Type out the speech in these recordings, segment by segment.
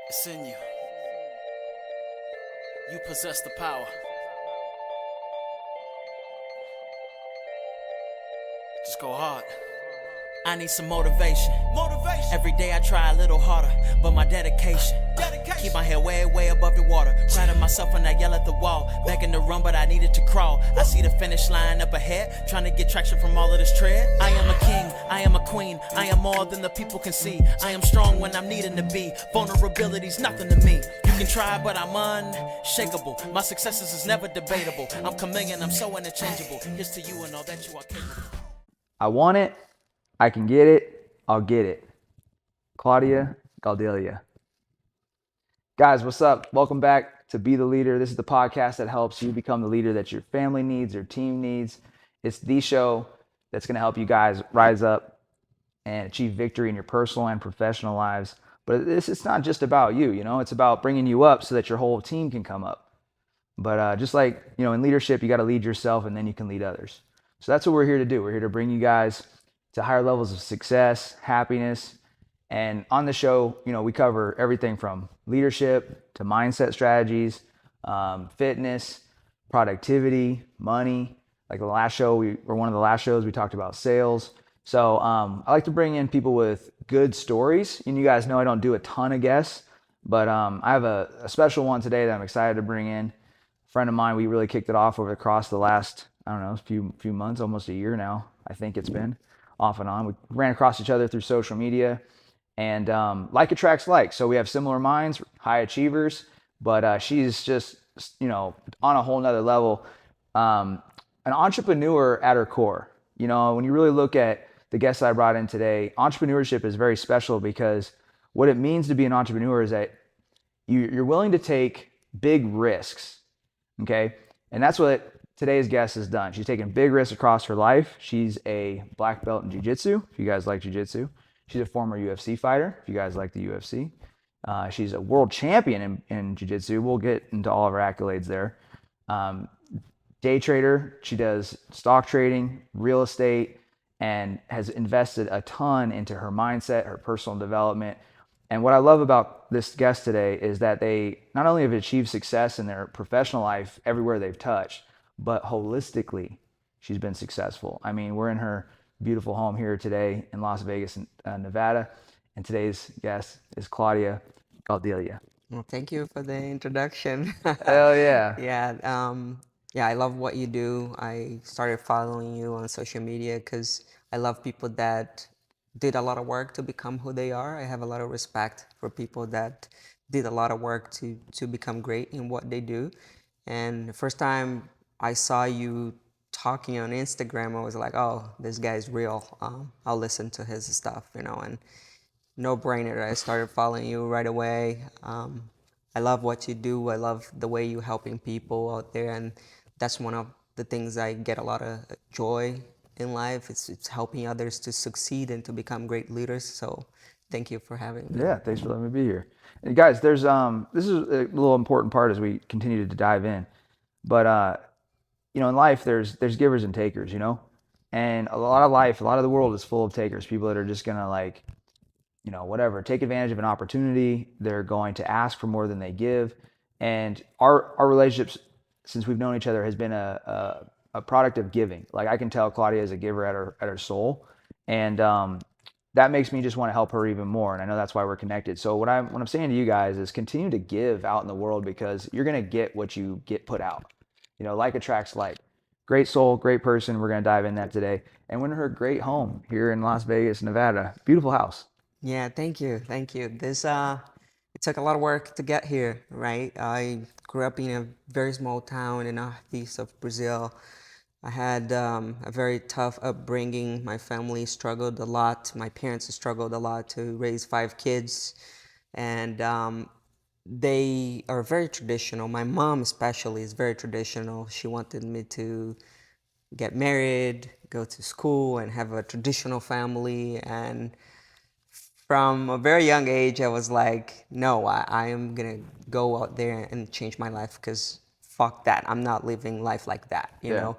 It's in you. You possess the power. Just go hard. I need some motivation. Every day I try a little harder, but my dedication. Keep my head way, way above the water. Proud of myself when I yell at the wall. Begging to run, but I needed to crawl. I see the finish line up ahead, trying to get traction from all of this tread. I am a king, I am a queen. I am more than the people can see. I am strong when I'm needing to be. Vulnerability's nothing to me. You can try, but I'm unshakable. My successes is never debatable. I'm chameleon, I'm so interchangeable. Here's to you and all that you are capable. I want it, I can get it, I'll get it. Claudia Gadelha. Guys, what's up? Welcome back to Be the Leader. This is the podcast that helps you become the leader that your family needs, your team needs. It's the show that's going to help you guys rise up and achieve victory in your personal and professional lives. But it's not just about you, it's about bringing you up so that your whole team can come up. But just like, in leadership, you got to lead yourself and then you can lead others. So that's what we're here to do. We're here to bring you guys to higher levels of success, happiness. And on the show, we cover everything from leadership to mindset strategies, fitness, productivity, money. Like the last show, one of the last shows, we talked about sales. So I like to bring in people with good stories. And you guys know I don't do a ton of guests, but I have a special one today that I'm excited to bring in. A friend of mine, we really kicked it off across the last, I don't know, few months, almost a year now. I think it's been off and on. We ran across each other through social media, and like attracts like. So we have similar minds, high achievers, but she's just, on a whole nother level, an entrepreneur at her core. When you really look at the guests I brought in today, entrepreneurship is very special because what it means to be an entrepreneur is that you're willing to take big risks, okay? And that's what today's guest has done. She's taken big risks across her life. She's a black belt in Jiu Jitsu, if you guys like Jiu Jitsu. She's a former UFC fighter, if you guys like the UFC. She's a world champion in Jiu Jitsu. We'll get into all of her accolades there. Day trader. She does stock trading, real estate, and has invested a ton into her mindset, her personal development. And what I love about this guest today is that they not only have achieved success in their professional life everywhere they've touched, but holistically, she's been successful. I mean, we're in her beautiful home here today in Las Vegas, Nevada, and today's guest is Claudia Gadelha. Well, thank you for the introduction. Hell yeah. Yeah, I love what you do. I started following you on social media because I love people that did a lot of work to become who they are. I have a lot of respect for people that did a lot of work to become great in what they do. And the first time I saw you talking on Instagram, I was like, oh, this guy's real. I'll listen to his stuff, and no brainer. I started following you right away. I love what you do. I love the way you're helping people out there. And that's one of the things I get a lot of joy in life. It's helping others to succeed and to become great leaders. So thank you for having me. Yeah, thanks for letting me be here. And guys, there's this is a little important part as we continue to dive in. But in life there's givers and takers, And a lot of the world is full of takers, people that are just going to whatever, take advantage of an opportunity. They're going to ask for more than they give. And our relationships, since we've known each other, has been a product of giving. Like I can tell Claudia is a giver at her soul. And that makes me just want to help her even more. And I know that's why we're connected. So what I'm saying to you guys is continue to give out in the world because you're going to get what you get put out. Like attracts like. Great soul, great person. We're going to dive in that today. And we're in her great home here in Las Vegas, Nevada. Beautiful house. Yeah, thank you. Thank you. It took a lot of work to get here, right? I grew up in a very small town in the northeast of Brazil. I had a very tough upbringing. My family struggled a lot. My parents struggled a lot to raise 5 kids. And they are very traditional. My mom especially is very traditional. She wanted me to get married, go to school, and have a traditional family. And from a very young age, I was like, no, I am going to go out there and change my life because fuck that. I'm not living life like that, you know?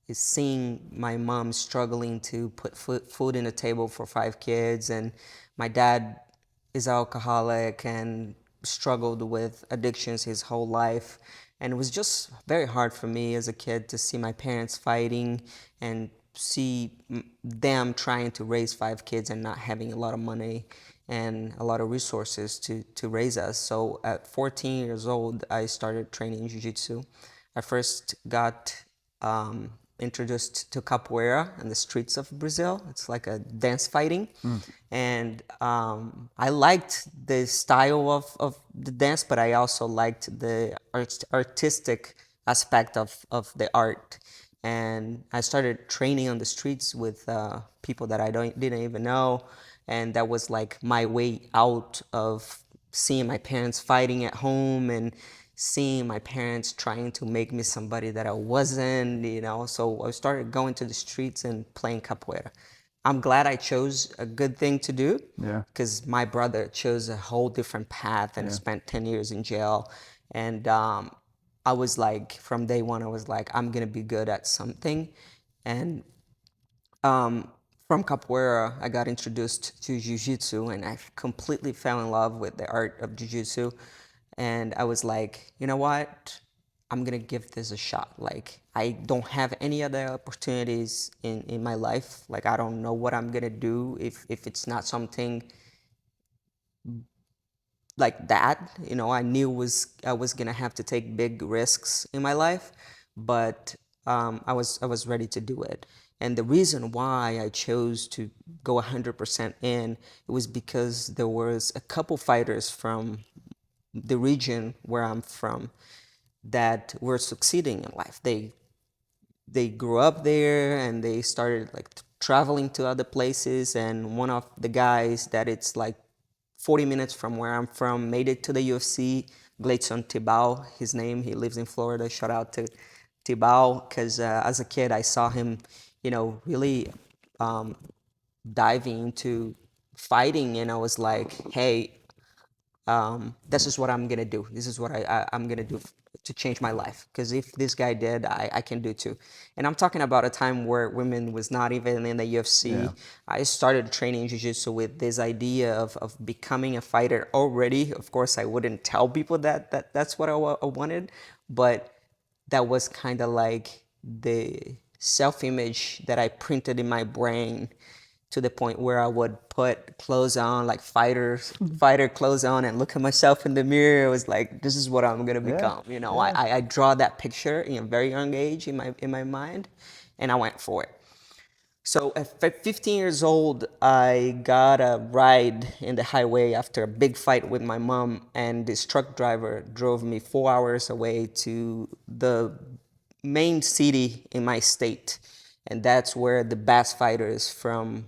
Is seeing my mom struggling to put food in the table for 5 kids, and my dad is alcoholic, and struggled with addictions his whole life. And it was just very hard for me as a kid to see my parents fighting and see them trying to raise 5 kids and not having a lot of money and a lot of resources to raise us. So at 14 years old, I started training jiu-jitsu. I first got introduced to capoeira in the streets of Brazil. It's like a dance fighting. And I liked the style of the dance, but I also liked the artistic aspect of the art. And I started training on the streets with people that I didn't even know. And that was like my way out of seeing my parents fighting at home and seeing my parents trying to make me somebody that I wasn't, you know. So I started going to the streets and playing capoeira. I'm glad I chose a good thing to do, Yeah. because my brother chose a whole different path and Yeah. spent 10 years in jail. And I was like, from day one, I was like, I'm going to be good at something. And from capoeira, I got introduced to jiu-jitsu, and I completely fell in love with the art of jiu-jitsu. And I was like, you know what? I'm gonna give this a shot. Like, I don't have any other opportunities in my life. Like, I don't know what I'm gonna do if it's not something like that. You know, I knew I was gonna have to take big risks in my life, but I was ready to do it. And the reason why I chose to go 100% in, it was because there was a couple fighters from the region where I'm from that were succeeding in life. They grew up there and they started like traveling to other places. And one of the guys that it's like 40 minutes from where I'm from made it to the UFC. Gleison Tibau, his name. He lives in Florida. Shout out to Tibau, because as a kid I saw him, really diving into fighting, and I was like, hey, this is what I'm gonna do. This is what I'm gonna do to change my life. Because if this guy did, I can do too. And I'm talking about a time where women was not even in the UFC. Yeah. I started training jiu-jitsu with this idea of becoming a fighter already. Of course, I wouldn't tell people that's what I wanted, but that was kind of like the self-image that I printed in my brain, to the point where I would put clothes on, like fighter clothes on, and look at myself in the mirror. It was like, this is what I'm gonna become. Yeah. I draw that picture in a very young age in my mind, and I went for it. So at 15 years old, I got a ride in the highway after a big fight with my mom, and this truck driver drove me 4 hours away to the main city in my state, and that's where the best fighters from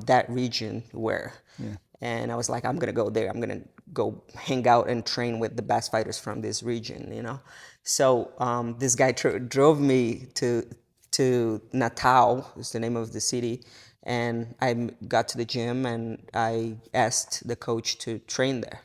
that region were. Yeah. And I was like, I'm gonna go there. I'm gonna go hang out and train with the best fighters from this region. So this guy drove me to Natal, is the name of the city, and I got to the gym and I asked the coach to train there.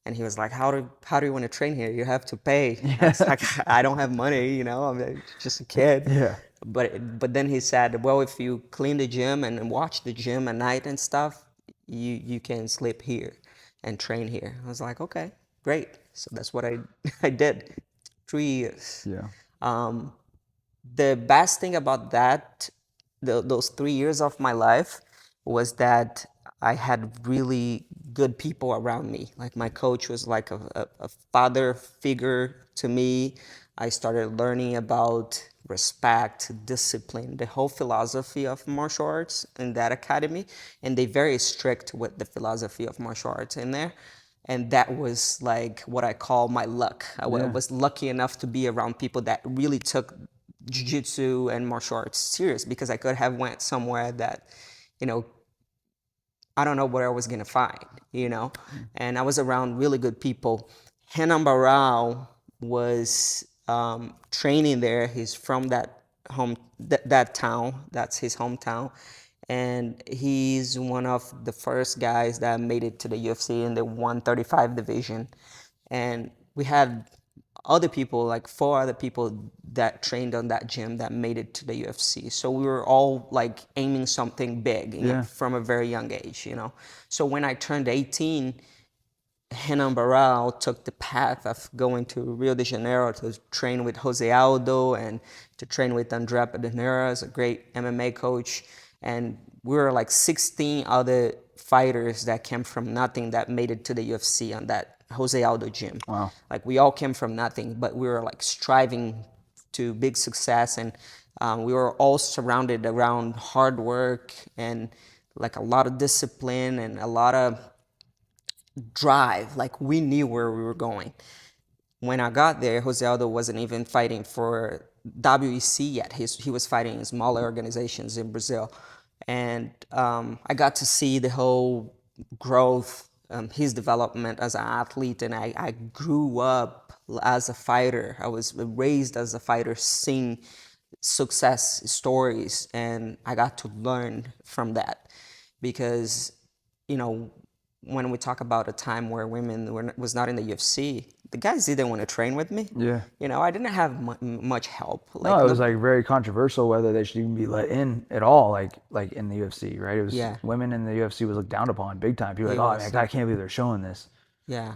And he was like, how do you want to train here? You have to pay. I was like, I don't have money, I'm just a kid. Yeah. But then he said, well, if you clean the gym and watch the gym at night and stuff, you can sleep here and train here. I was like, okay, great. So that's what I did. 3 years. Yeah. The best thing about that, those 3 years of my life, was that I had really good people around me. Like, my coach was like a father figure to me. I started learning about respect, discipline, the whole philosophy of martial arts in that academy. And they very strict with the philosophy of martial arts in there. And that was like what I call my luck. I was lucky enough to be around people that really took jiu-jitsu and martial arts serious, because I could have went somewhere that, I don't know what I was gonna find. And I was around really good people. Renan Barral was training there. He's from that town. That's his hometown. And he's one of the first guys that made it to the UFC in the 135 division. And we had other people, like 4 other people that trained on that gym that made it to the UFC. So we were all like aiming something big Yeah. from a very young age. So when I turned 18, Renan Barral took the path of going to Rio de Janeiro to train with Jose Aldo and to train with André Pederneiras, a great MMA coach. And we were like 16 other fighters that came from nothing that made it to the UFC on that Jose Aldo gym. Wow. Like we all came from nothing, but we were like striving to big success, and we were all surrounded around hard work and like a lot of discipline and a lot of drive. Like we knew where we were going. When I got there, Jose Aldo wasn't even fighting for WEC yet. He was fighting in smaller organizations in Brazil. And I got to see the whole growth, his development as an athlete. And I grew up as a fighter. I was raised as a fighter, seeing success stories. And I got to learn from that because, you know, when we talk about a time where women was not in the UFC, the guys didn't want to train with me. Yeah. You know, I didn't have much help. Like, no, it was like very controversial whether they should even be let in at all, like in the UFC, right? It was women in the UFC was looked down upon big time. People were like, oh man, I can't believe they're showing this. Yeah.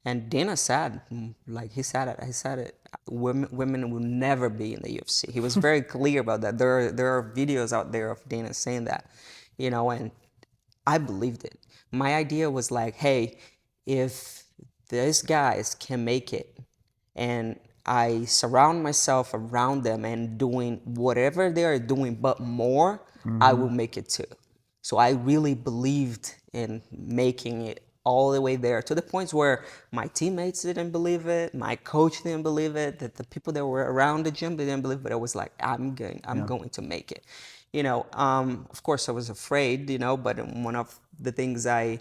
And Dana said, like he said it, women will never be in the UFC. He was very clear about that. There are videos out there of Dana saying that, you know, and I believed it. My idea was like, hey, if these guys can make it and I surround myself around them and doing whatever they are doing but more, I will make it too. So I really believed in making it all the way there, to the points where my teammates didn't believe it, my coach didn't believe it, that the people that were around the gym, they didn't believe it, but I was like, I'm going to make it. You know, of course I was afraid, you know, but one of the things I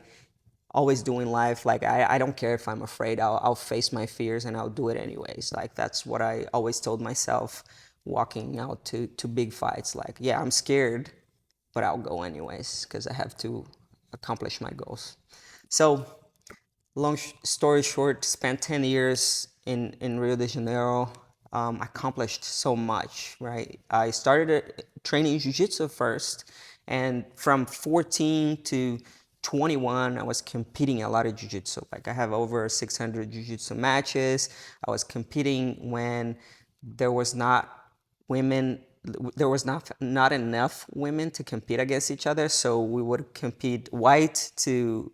always do in life, like I don't care if I'm afraid, I'll face my fears and I'll do it anyways. Like that's what I always told myself walking out to big fights. Like, yeah, I'm scared, but I'll go anyways because I have to accomplish my goals. So long story short, spent 10 years in Rio de Janeiro. Accomplished so much, right? I started training jiu-jitsu first, and from 14 to 21, I was competing a lot of jiu-jitsu. Like I have over 600 jiu-jitsu matches. I was competing when there was not enough women to compete against each other. So we would compete white to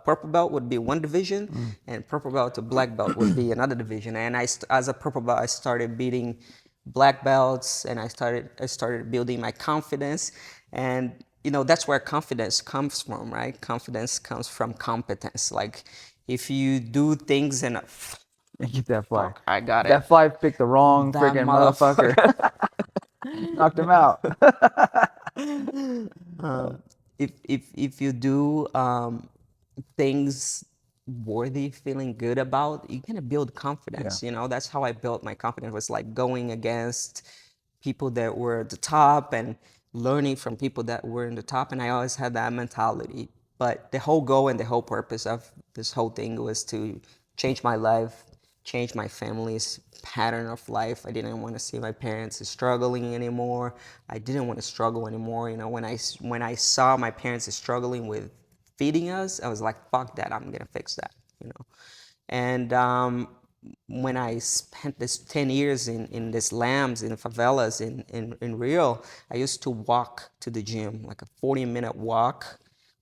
purple belt would be one division, and purple belt to black belt would be another division. And as a purple belt, I started beating black belts, and I started building my confidence. And you know, that's where confidence comes from, right? Confidence comes from competence. Like if you do things and Get that fly. I got it. That fly picked the wrong freaking motherfucker. Knocked him out. If you do things worthy, feeling good about, you're gonna build confidence. You know, that's how I built my confidence, was like going against people that were at the top and learning from people that were in the top. And I always had that mentality. But the whole goal and the whole purpose of this whole thing was to change my life, change my family's pattern of life. I didn't want to see my parents struggling anymore. I didn't want to struggle anymore. You know, when I saw my parents struggling with feeding us, I was like, fuck that, I'm gonna fix that, you know. And when I spent this 10 years in these slums, in favelas, in Rio, I used to walk to the gym, like a 40-minute walk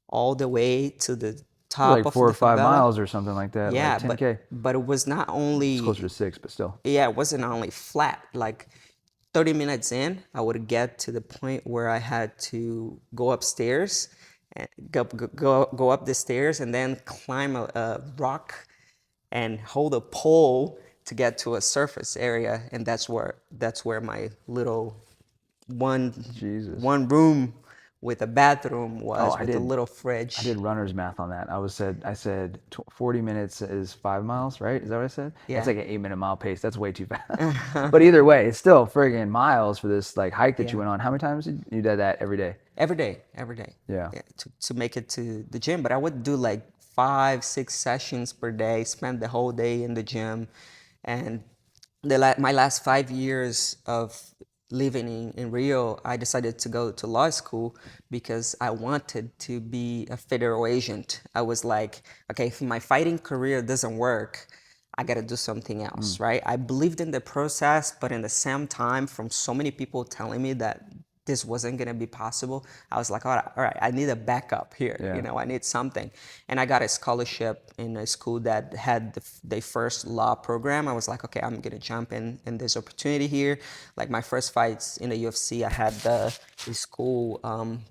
all the way to the top like of 4 or the 5 favela. miles or something like that. Yeah, like 10K. but it was not only... It's closer to 6, but still. Yeah, it wasn't only flat. Like 30 minutes in, I would get to the point where I had to go upstairs, and go up the stairs, and then climb a rock and hold a pole to get to a surface area, and that's where my little one room with a bathroom was, with a little fridge. I did runner's math on that. I said 40 minutes is 5 miles, right? Is that what I said? Yeah. It's like an 8-minute mile pace. That's way too fast. But either way, it's still friggin' miles for this like hike that you went on. How many times did you do that every day? Every day. Yeah. To make it to the gym, but I would do like 5-6 sessions per day, spend the whole day in the gym. And my last 5 years of living in Rio, I decided to go to law school because I wanted to be a federal agent. I was like, okay, if my fighting career doesn't work, I got to do something else, right? I believed in the process, but in the same time, from so many people telling me that this wasn't going to be possible, I was like, all right, I need a backup here. Yeah. You know, I need something. And I got a scholarship in a school that had the first law program. I was like, okay, I'm going to jump in this opportunity here. Like my first fights in the UFC, I had the school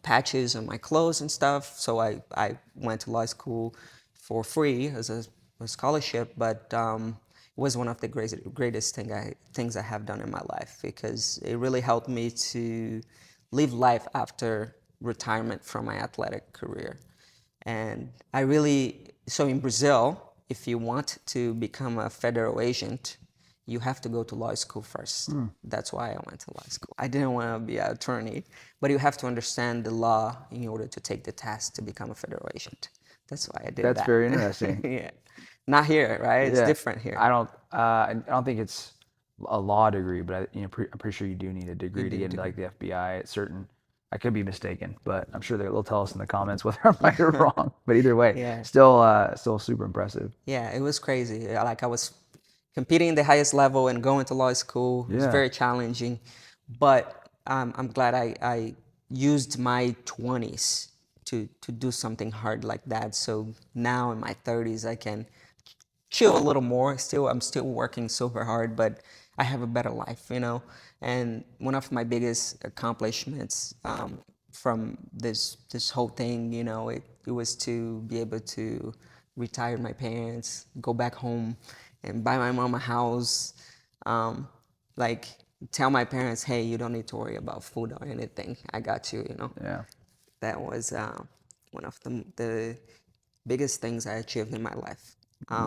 patches on my clothes and stuff. So I went to law school for free as a scholarship, but it was one of the greatest things I have done in my life because it really helped me to live life after retirement from my athletic career. And I really, so in Brazil, if you want to become a federal agent, you have to go to law school first. That's why I went to law school. I didn't want to be an attorney, but you have to understand the law in order to take the test to become a federal agent. That's why I did That's that. very interesting. Yeah. Not here, right? It's different here. I don't think it's a law degree, but I'm pretty sure you do need a degree to get into like the FBI at certain. I could be mistaken, but I'm sure they'll tell us in the comments whether I'm right or wrong. But either way, Yeah. still super impressive. Yeah, it was crazy. Like I was competing in the highest level and going to law school. It was Yeah. very challenging, but I'm glad I used my 20s to do something hard like that. So now in my 30s, I can chill a little more. I'm still working super hard, but I have a better life, you know. And one of my biggest accomplishments from this whole thing, you know, it was to be able to retire my parents, go back home, and buy my mom a house. Like tell my parents, hey, you don't need to worry about food or anything. I got you, you know. Yeah. That was one of the biggest things I achieved in my life.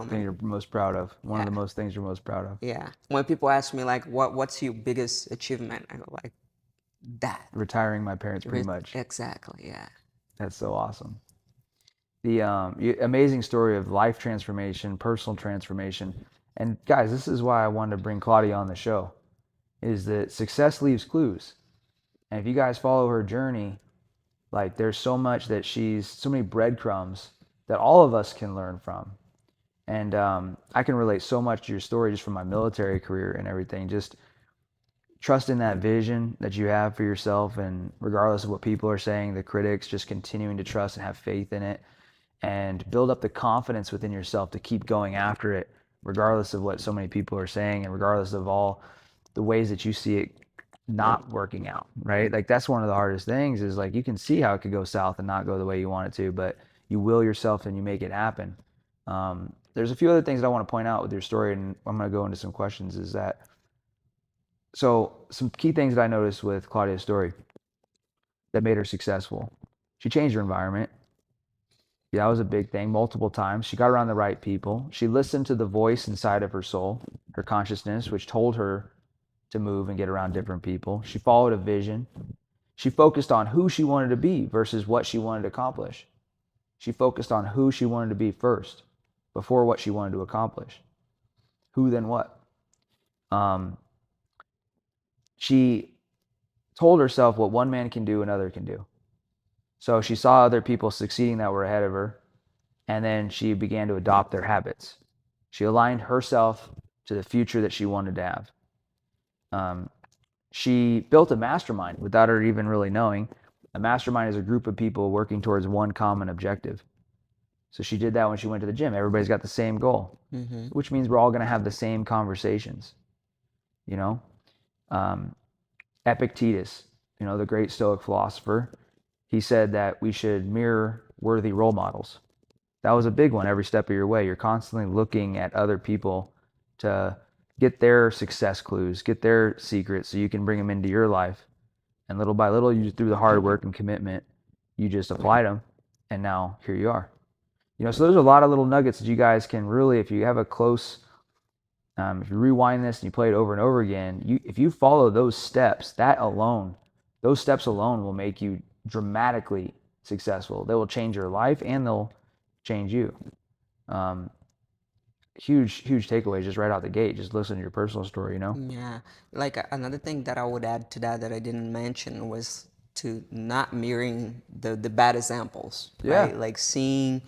Thing you're most proud of. One of the Yeah. most things you're most proud of. Yeah. When people ask me like, what's your biggest achievement? I go like, that. Retiring my parents, pretty much. Exactly. Yeah. That's so awesome. The amazing story of life transformation, personal transformation. And guys, this is why I wanted to bring Claudia on the show, is that success leaves clues. And if you guys follow her journey, like there's so much that so many breadcrumbs that all of us can learn from. And I can relate so much to your story just from my military career and everything. Just trust in that vision that you have for yourself, and regardless of what people are saying, the critics, just continuing to trust and have faith in it and build up the confidence within yourself to keep going after it, regardless of what so many people are saying and regardless of all the ways that you see it not working out, right? Like that's one of the hardest things is like you can see how it could go south and not go the way you want it to, but you will yourself and you make it happen. There's a few other things that I want to point out with your story, and I'm going to go into some questions, is that so some key things that I noticed with Claudia's story that made her successful. She changed her environment. Yeah, that was a big thing multiple times. She got around the right people. She listened to the voice inside of her soul, her consciousness, which told her to move and get around different people. She followed a vision. She focused on who she wanted to be versus what she wanted to accomplish. She focused on who she wanted to be first before what she wanted to accomplish. Who, then what? She told herself what one man can do, another can do. So she saw other people succeeding that were ahead of her, and then she began to adopt their habits. She aligned herself to the future that she wanted to have. She built a mastermind without her even really knowing. A mastermind is a group of people working towards one common objective. So she did that when she went to the gym. Everybody's got the same goal, which means we're all going to have the same conversations. You know, Epictetus, the great Stoic philosopher, he said that we should mirror worthy role models. That was a big one every step of your way. You're constantly looking at other people to get their success clues, get their secrets so you can bring them into your life. And little by little, through the hard work and commitment, you just applied them. And now here you are. So there's a lot of little nuggets that you guys can really, if you have a close, if you rewind this and you play it over and over again, if you follow those steps alone will make you dramatically successful. They will change your life and they'll change you. huge takeaways just right out the gate. Just listen to your personal story, you know? Yeah, like another thing that I would add to that I didn't mention was to not mirroring the bad examples, Yeah. right? Like seeing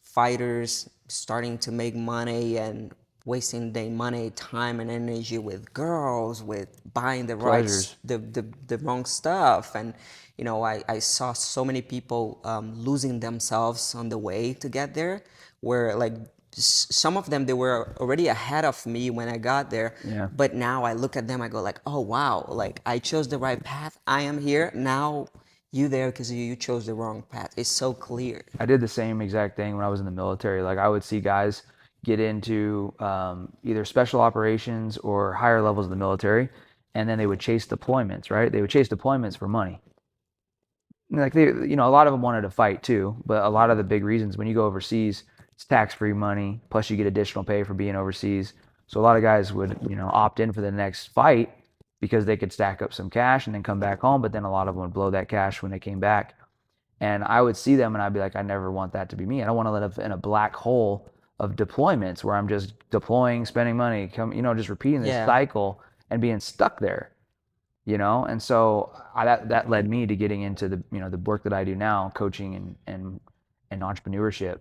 fighters starting to make money and wasting their money, time, and energy with girls, with buying Pleasures. the wrong stuff, and I saw so many people losing themselves on the way to get there, where like some of them they were already ahead of me when I got there, Yeah. but now I look at them, I go like, oh wow, like I chose the right path. I am here now. You there because you chose the wrong path. It's so clear. I did the same exact thing when I was in the military. Like I would see guys get into either special operations or higher levels of the military, and then they would chase deployments, right? They would chase deployments for money. Like they, a lot of them wanted to fight too, but a lot of the big reasons when you go overseas, it's tax-free money, plus you get additional pay for being overseas. So a lot of guys would, opt in for the next fight because they could stack up some cash and then come back home. But then a lot of them would blow that cash when they came back. And I would see them and I'd be like, I never want that to be me. I don't want to live in a black hole of deployments where I'm just deploying, spending money, just repeating this Yeah. cycle and being stuck there. And so that led me to getting into the work that I do now, coaching and entrepreneurship.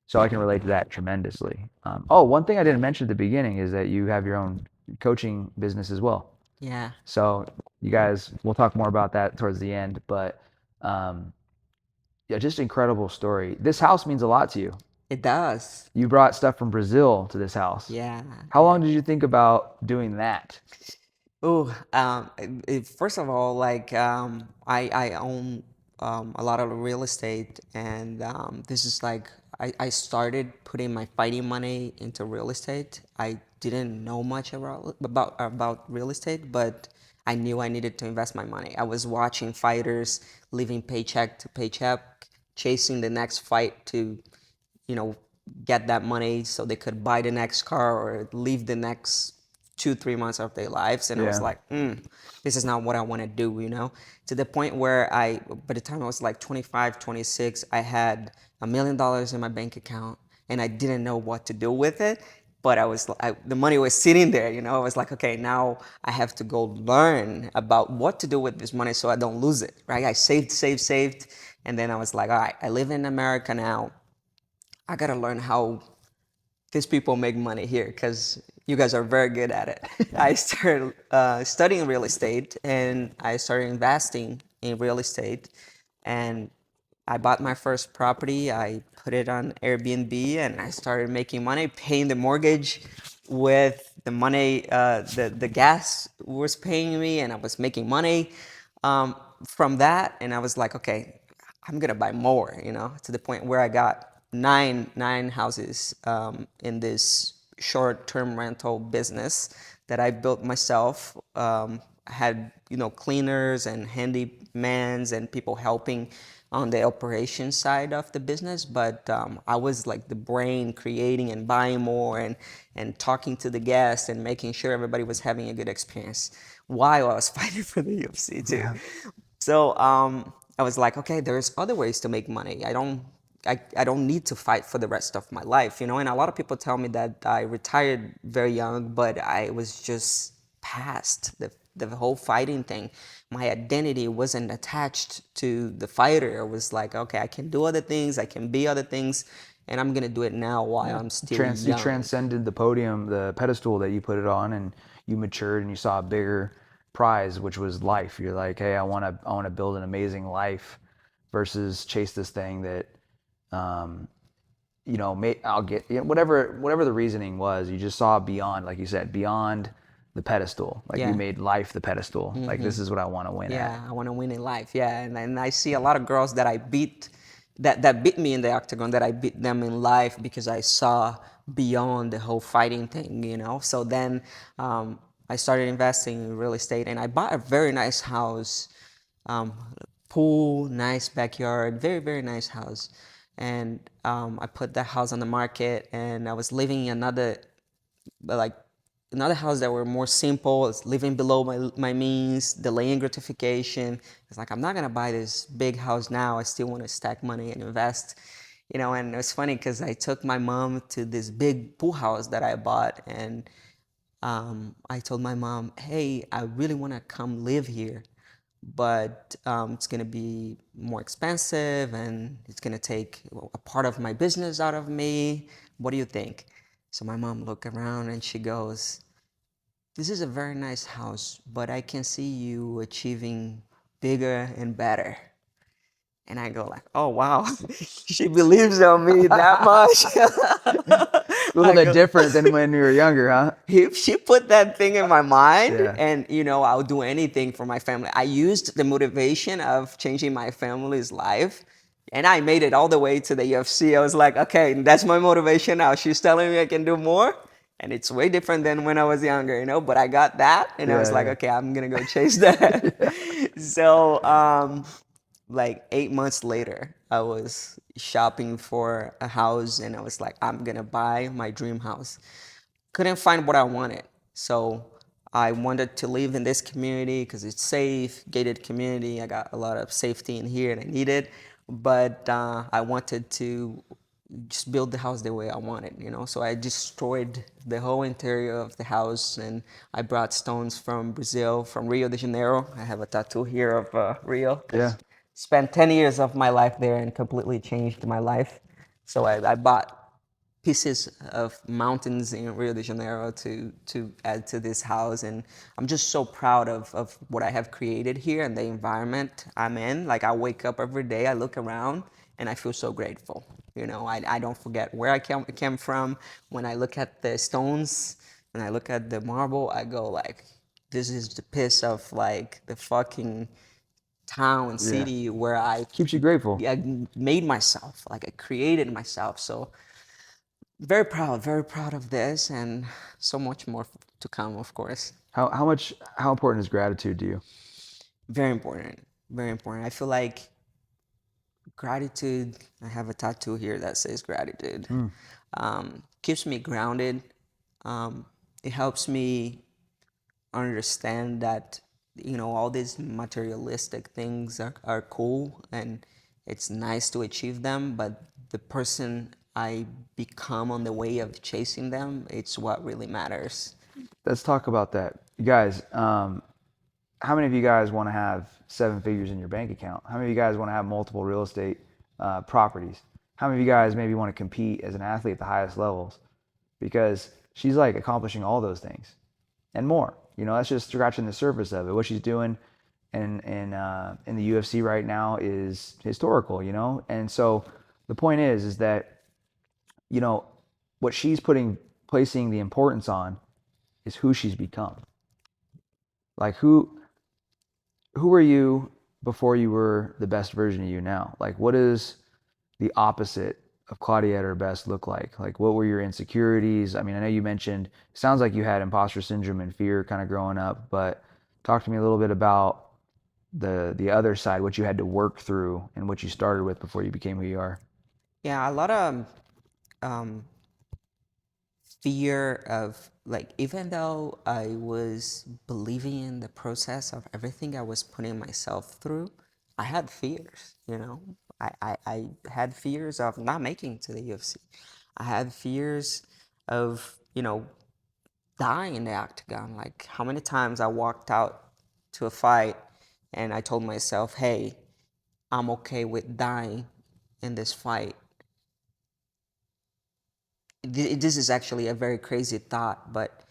So I can relate to that tremendously. One thing I didn't mention at the beginning is that you have your own coaching business as well. Yeah. So you guys, we'll talk more about that towards the end, but yeah, just incredible story. This house means a lot to you. It does. You brought stuff from Brazil to this house. Yeah. How long did you think about doing that? Oh, first of all, like I own a lot of real estate, and this is like I started putting my fighting money into real estate. I didn't know much about real estate, but I knew I needed to invest my money. I was watching fighters living paycheck to paycheck, chasing the next fight to you know, get that money so they could buy the next car or live the next 2-3 months of their lives. And I was Yeah. like, this is not what I want to do, to the point where by the time I was like 25, 26, I had $1 million in my bank account and I didn't know what to do with it. But the money was sitting there, I was like, okay, now I have to go learn about what to do with this money so I don't lose it, right? I saved. And then I was like, all right, I live in America now. I gotta learn how these people make money here because you guys are very good at it. I started studying real estate and I started investing in real estate, and I bought my first property. I put it on Airbnb and I started making money, paying the mortgage with the money the gas was paying me, and I was making money from that. And I was like, okay, I'm gonna buy more, to the point where I got nine houses in this short-term rental business that I built myself. I had cleaners and handymans and people helping on the operation side of the business, but I was like the brain creating and buying more and talking to the guests and making sure everybody was having a good experience while I was fighting for the UFC too. Yeah. So I was like, okay, there's other ways to make money. I don't need to fight for the rest of my life, And a lot of people tell me that I retired very young, but I was just past the whole fighting thing. My identity wasn't attached to the fighter. I was like, okay, I can do other things, I can be other things, and I'm gonna do it now while I'm still You young. transcended the podium, the pedestal that you put it on, and you matured and you saw a bigger prize, which was life. You're like, hey, I want to build an amazing life versus chase this thing that, I'll get whatever the reasoning was. You just saw beyond, like you said, beyond the pedestal. Like you made life the pedestal. Like this is what I want to win at. Yeah, I want to win in life. Yeah, and I see a lot of girls that I beat, that beat me in the octagon, that I beat them in life because I saw beyond the whole fighting thing. So then I started investing in real estate, and I bought a very nice house, pool, nice backyard, very, very nice house. And I put that house on the market, and I was living in another house that were more simple. It's living below my means, delaying gratification. It's like, I'm not gonna buy this big house now. I still want to stack money and invest. You know, and it's funny because I took my mom to this big pool house that I bought, and I told my mom, hey, I really want to come live here, but it's going to be more expensive and it's going to take a part of my business out of me. What do you think? So my mom looked around and she goes, this is a very nice house, but I can see you achieving bigger and better. And I go like, oh wow, she believes on me that much. A little I bit go, different than when you were younger, huh? she put that thing in my mind, Yeah. and you know, I'll do anything for my family. I used the motivation of changing my family's life, and I made it all the way to the UFC. I was like, okay, that's my motivation now. She's telling me I can do more, and it's way different than when I was younger, you know. But I got that, and I was like, Yeah, okay, I'm gonna go chase that. yeah. So, like 8 months later, I was shopping for a house, and I was like, I'm gonna buy my dream house. Couldn't find what I wanted. So I wanted to live in this community because it's safe, gated community. I got a lot of safety in here and I need it. But I wanted to just build the house the way I wanted, you know. So I destroyed the whole interior of the house, and I brought stones from Brazil, from Rio de Janeiro. I have a tattoo here of Rio Yeah. because spent 10 years of my life there and completely changed my life. So I bought pieces of mountains in Rio de Janeiro to add to this house, and I'm just so proud of what I have created here and the environment I'm in. Like I wake up every day, I look around, and I feel so grateful. You know, I don't forget where I came from. When I look at the stones and I look at the marble, I go like, this is the piece of like the fucking town, Yeah. city where I Keeps you grateful. made myself, like I created myself. So very proud of this, and so much more to come, of course. How important is gratitude to you? Very important, very important. I feel like gratitude, I have a tattoo here that says gratitude, keeps me grounded. It helps me understand that, you know, all these materialistic things are cool and it's nice to achieve them, but the person I become on the way of chasing them, it's what really matters. Let's talk about that. You guys, how many of you guys want to have 7 figures in your bank account? How many of you guys want to have multiple real estate properties? How many of you guys maybe want to compete as an athlete at the highest levels? Because she's like accomplishing all those things and more. You know, that's just scratching the surface of it. What she's doing in the UFC right now is historical. You know, and so the point is that, you know, what she's placing the importance on is who she's become. Like who are you before you were the best version of you now? Like what is the opposite of Claudia at her best look like? Like what were your insecurities? I mean, I know you mentioned, it sounds like you had imposter syndrome and fear kind of growing up, but talk to me a little bit about the other side, what you had to work through and what you started with before you became who you are. Yeah, a lot of um, fear of like, even though I was believing in the process of everything I was putting myself through, I had fears, you know. I had fears of not making to the UFC. I had fears of, you know, dying in the octagon. Like how many times I walked out to a fight and I told myself, hey, I'm okay with dying in this fight. This is actually a very crazy thought, but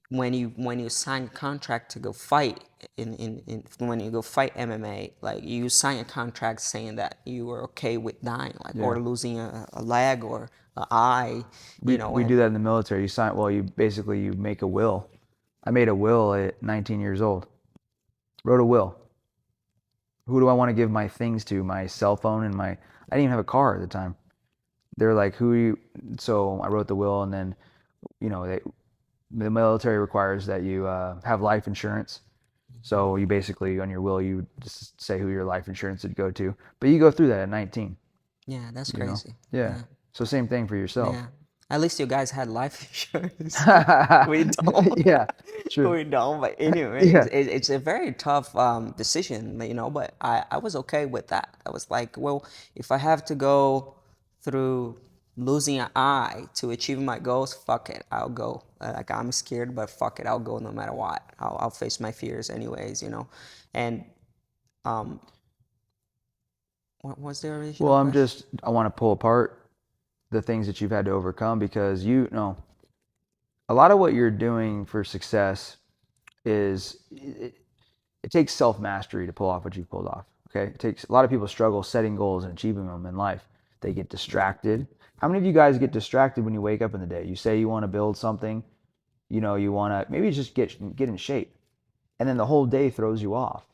when you sign a contract to go fight when you go fight MMA, like you sign a contract saying that you are okay with dying, like Yeah. or losing a leg or an eye, you know, We do and that in the military. You sign, well, you make a will. I made a will at 19 years old. Wrote a will. Who do I want to give my things to? My cell phone and I didn't even have a car at the time. They're like, who you, so I wrote the will, and then, you know, the military requires that you have life insurance. So you basically, on your will, you just say who your life insurance would go to. But you go through that at 19, yeah, that's you know? crazy. Yeah. Yeah. So same thing for yourself. Yeah. At least you guys had life insurance. We don't. Yeah, true. We don't. But anyways, Yeah. it's a very tough decision, you know. But I was okay with that. I was like, well, if I have to go through losing an eye to achieve my goals, fuck it, I'll go. Like, I'm scared, but fuck it, I'll go no matter what. I'll face my fears anyways, you know. And um, what was the Well, original question? I want to pull apart the things that you've had to overcome, because you know a lot of what you're doing for success is it takes self mastery to pull off what you've pulled off. Okay, it takes a lot of people struggle setting goals and achieving them in life. They get distracted. How many of you guys get distracted when you wake up in the day? You say you want to build something, you know, you want to maybe just get in shape, and then the whole day throws you off.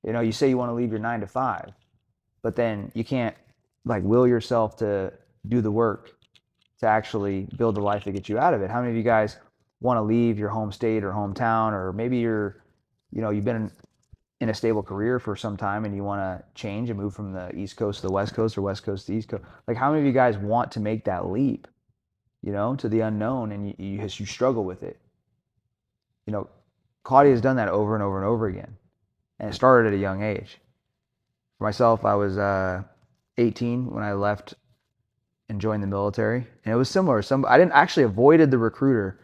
You know, you say you want to leave your 9 to 5, but then you can't like will yourself to do the work to actually build the life that gets you out of it. How many of you guys want to leave your home state or hometown, or maybe you know, you've been in a stable career for some time and you want to change and move from the East Coast to the West Coast or West Coast to the East Coast? Like, how many of you guys want to make that leap, you know, to the unknown, and you struggle with it? You know, Claudia has done that over and over and over again, and it started at a young age. For myself, I was 18 when I left and joined the military, and it was similar. I didn't actually avoided the recruiter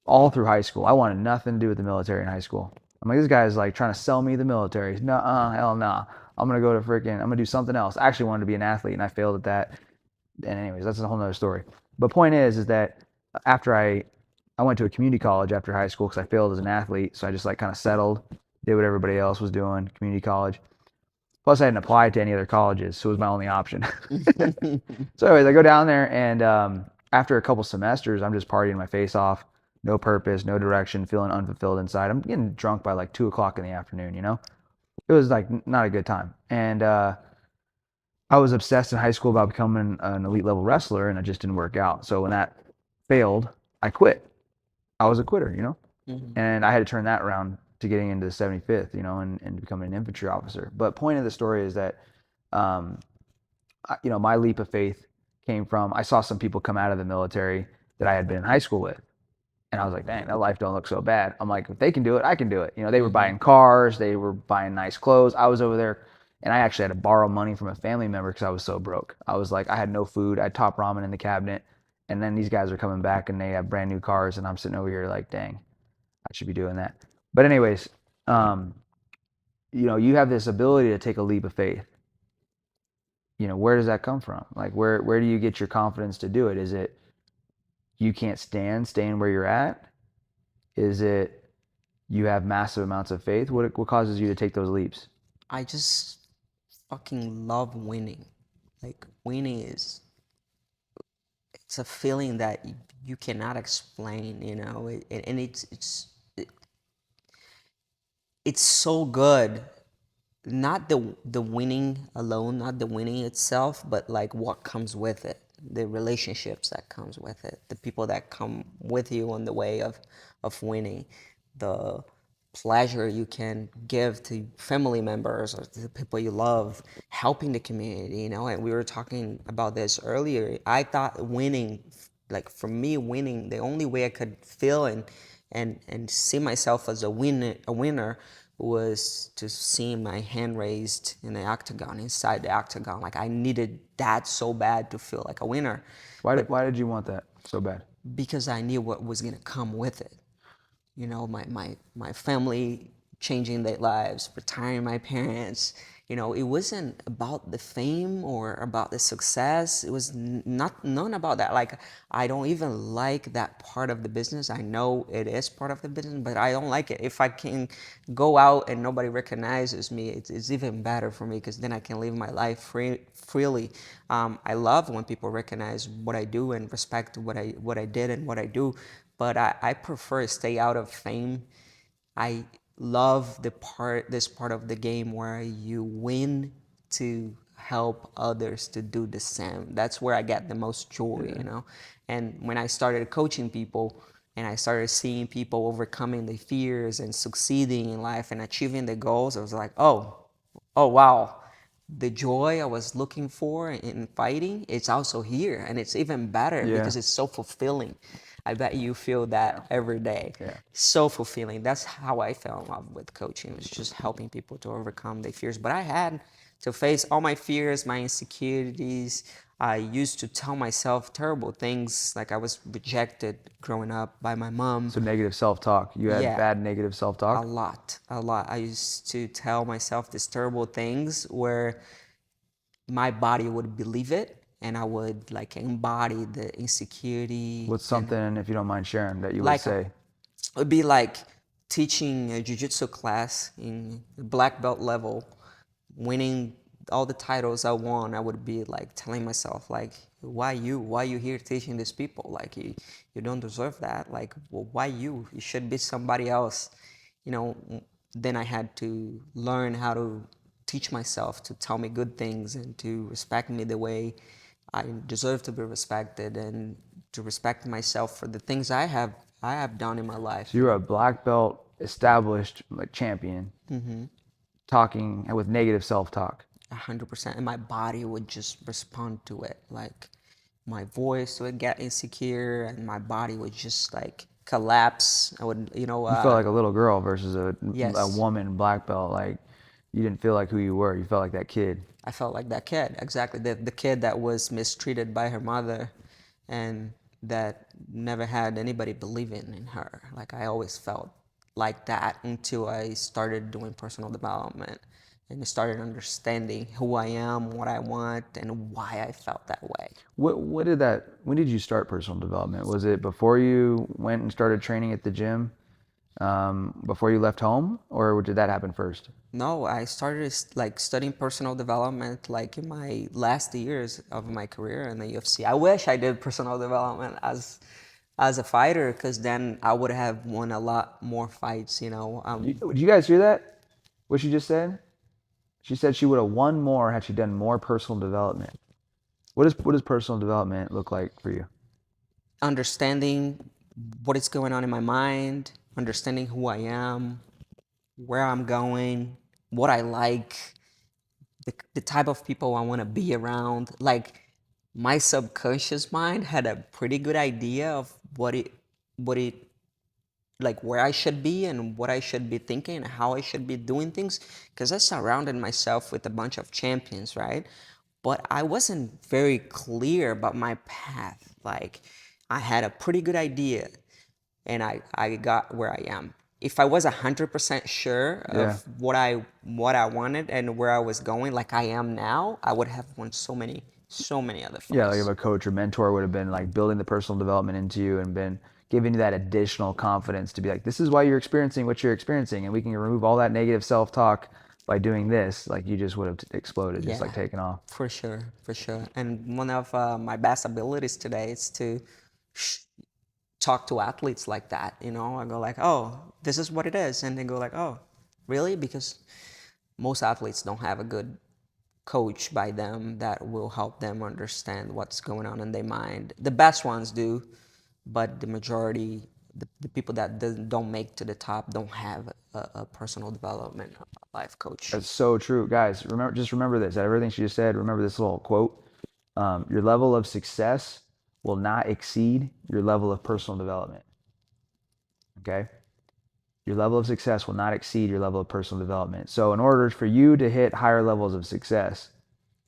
all through high school. I wanted nothing to do with the military in high school. I'm like, this guy's like trying to sell me the military. No, hell no. I'm gonna go to I'm gonna do something else. I actually wanted to be an athlete, and I failed at that. And anyways, that's a whole nother story. But point is that after I went to a community college after high school because I failed as an athlete, so I just like kind of settled, did what everybody else was doing, community college. Plus, I hadn't applied to any other colleges, so it was my only option. So, anyways, I go down there, and after a couple semesters, I'm just partying my face off, no purpose, no direction, feeling unfulfilled inside. I'm getting drunk by like 2 o'clock in the afternoon. You know, it was like not a good time. And I was obsessed in high school about becoming an elite level wrestler, and it just didn't work out. So when that failed, I quit. I was a quitter, you know, and I had to turn that around to getting into the 75th, you know, and becoming an infantry officer. But point of the story is that, um, you know, my leap of faith came from I saw some people come out of the military that I had been in high school with, and I was like, dang, that life don't look so bad. I'm like, if they can do it, I can do it. You know, they were buying cars, they were buying nice clothes. I was over there, and I actually had to borrow money from a family member because I was so broke. I was like, I had no food. I had top ramen in the cabinet, and then these guys are coming back and they have brand new cars, and I'm sitting over here like, dang, I should be doing that. But anyways, you know, you have this ability to take a leap of faith. You know, where does that come from? Like, where do you get your confidence to do it? Is it you can't stand staying where you're at? Is it you have massive amounts of faith? What causes you to take those leaps? I just fucking love winning. Like, winning is, it's a feeling that you cannot explain, you know, and it's so good. Not the winning alone, not the winning itself, but like what comes with it, the relationships that comes with it, the people that come with you on the way of winning, the pleasure you can give to family members or to the people you love, helping the community, you know. And we were talking about this earlier. I thought winning, like for me, winning, the only way I could feel and see myself as a winner was to see my hand raised in the octagon, inside the octagon. Like, I needed that so bad to feel like a winner. Why did you want that so bad? Because I knew what was gonna come with it. You know, my family changing their lives, retiring my parents. You know, it wasn't about the fame or about the success. It was none about that. Like, I don't even like that part of the business. I know it is part of the business, but I don't like it. If I can go out and nobody recognizes me, it's even better for me because then I can live my life freely. I love when people recognize what I do and respect what I did and what I do, but I prefer to stay out of fame. I love this part of the game where you win to help others to do the same. That's where I get the most joy, you know. And when I started coaching people and I started seeing people overcoming their fears and succeeding in life and achieving their goals, I was like, oh wow, the joy I was looking for in fighting, it's also here, and it's even better because it's so fulfilling. I bet you feel that every day. Yeah. So fulfilling. That's how I fell in love with coaching. It was just helping people to overcome their fears. But I had to face all my fears, my insecurities. I used to tell myself terrible things, like I was rejected growing up by my mom. So negative self-talk. You had Yeah, bad negative self-talk? a lot. I used to tell myself these terrible things where my body would believe it, and I would like embody the insecurity. What's And something, if you don't mind sharing, that you would like say? it would be like teaching a jiu-jitsu class in black belt level, winning all the titles I won. I would be like telling myself like, why you here teaching these people? Like you don't deserve that. Like, well, why you should be somebody else, you know. Then I had to learn how to teach myself to tell me good things and to respect me the way I deserve to be respected, and to respect myself for the things I have done in my life. So you're a black belt established like champion talking with negative self-talk. 100%. And my body would just respond to it. Like my voice would get insecure, and my body would just like collapse. I would, You felt like a little girl versus a yes, woman black belt. Like you didn't feel like who you were. You felt like that kid. I felt like that kid. Exactly. The kid that was mistreated by her mother, and that never had anybody believing in her. Like I always felt like that until I started doing personal development and started understanding who I am, what I want, and why I felt that way. What did that? When did you start personal development? Was it before you went and started training at the gym, before you left home, or did that happen first? No, I started like studying personal development like in my last years of my career in the UFC. I wish I did personal development as a fighter, because then I would have won a lot more fights. Did you guys hear that? What she just said? She said she would have won more had she done more personal development. What does personal development look like for you? Understanding what is going on in my mind, understanding who I am, where I'm going, what I like, the type of people I want to be around. Like my subconscious mind had a pretty good idea of what it like where I should be and what I should be thinking and how I should be doing things, because I surrounded myself with a bunch of champions, right? But I wasn't very clear about my path. Like I had a pretty good idea, and I got where I am. If I was 100% sure Yeah. of what I wanted and where I was going, like I am now, I would have won so many other Yeah, like if fights. a coach or mentor would have been like building the personal development into you and been giving you that additional confidence to be like, this is why you're experiencing what you're experiencing, and we can remove all that negative self-talk by doing this. Like you just would have exploded, just like Yeah, taken off. for sure, for sure. And one of my best abilities today is to talk to athletes like that. I go like, oh, this is what it is, and they go like, oh, really? Because most athletes don't have a good coach by them that will help them understand what's going on in their mind. The best ones do, but the majority, the people that don't make to the top, don't have a personal development life coach. That's so true, guys. Remember this. Everything she just said. Remember this little quote. Your level of success will not exceed your level of personal development. Okay. Your level of success will not exceed your level of personal development. So, in order for you to hit higher levels of success,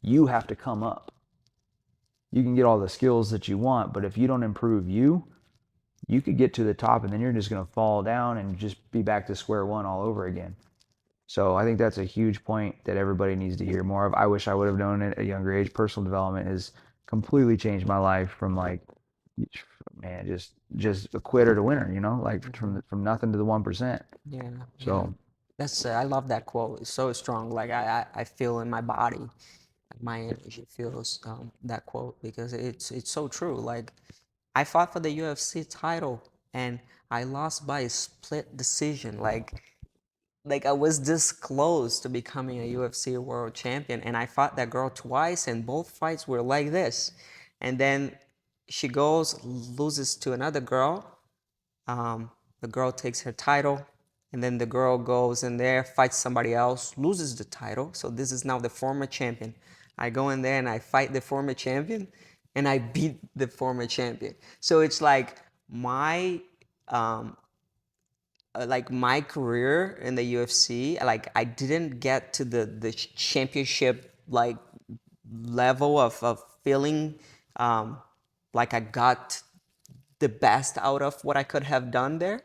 you have to come up. You can get all the skills that you want, but if you don't improve you, you could get to the top and then you're just going to fall down and just be back to square one all over again. So I think that's a huge point that everybody needs to hear more of. I wish I would have known it at a younger age. Personal development has completely changed my life from like, man, just a quitter to winner, like from nothing to the 1%. Yeah, yeah. So That's I love that quote. It's so strong. Like I feel in my body, like my energy feels that quote, because it's so true. Like I fought for the UFC title and I lost by a split decision. Like I was this close to becoming a UFC world champion, and I fought that girl twice, and both fights were like this. And then she goes, loses to another girl. The girl takes her title, and then the girl goes in there, fights somebody else, loses the title. So this is now the former champion. I go in there and I fight the former champion, and I beat the former champion. So it's um, like my career in the UFC. Like I didn't get to the championship like level of feeling like I got the best out of what I could have done there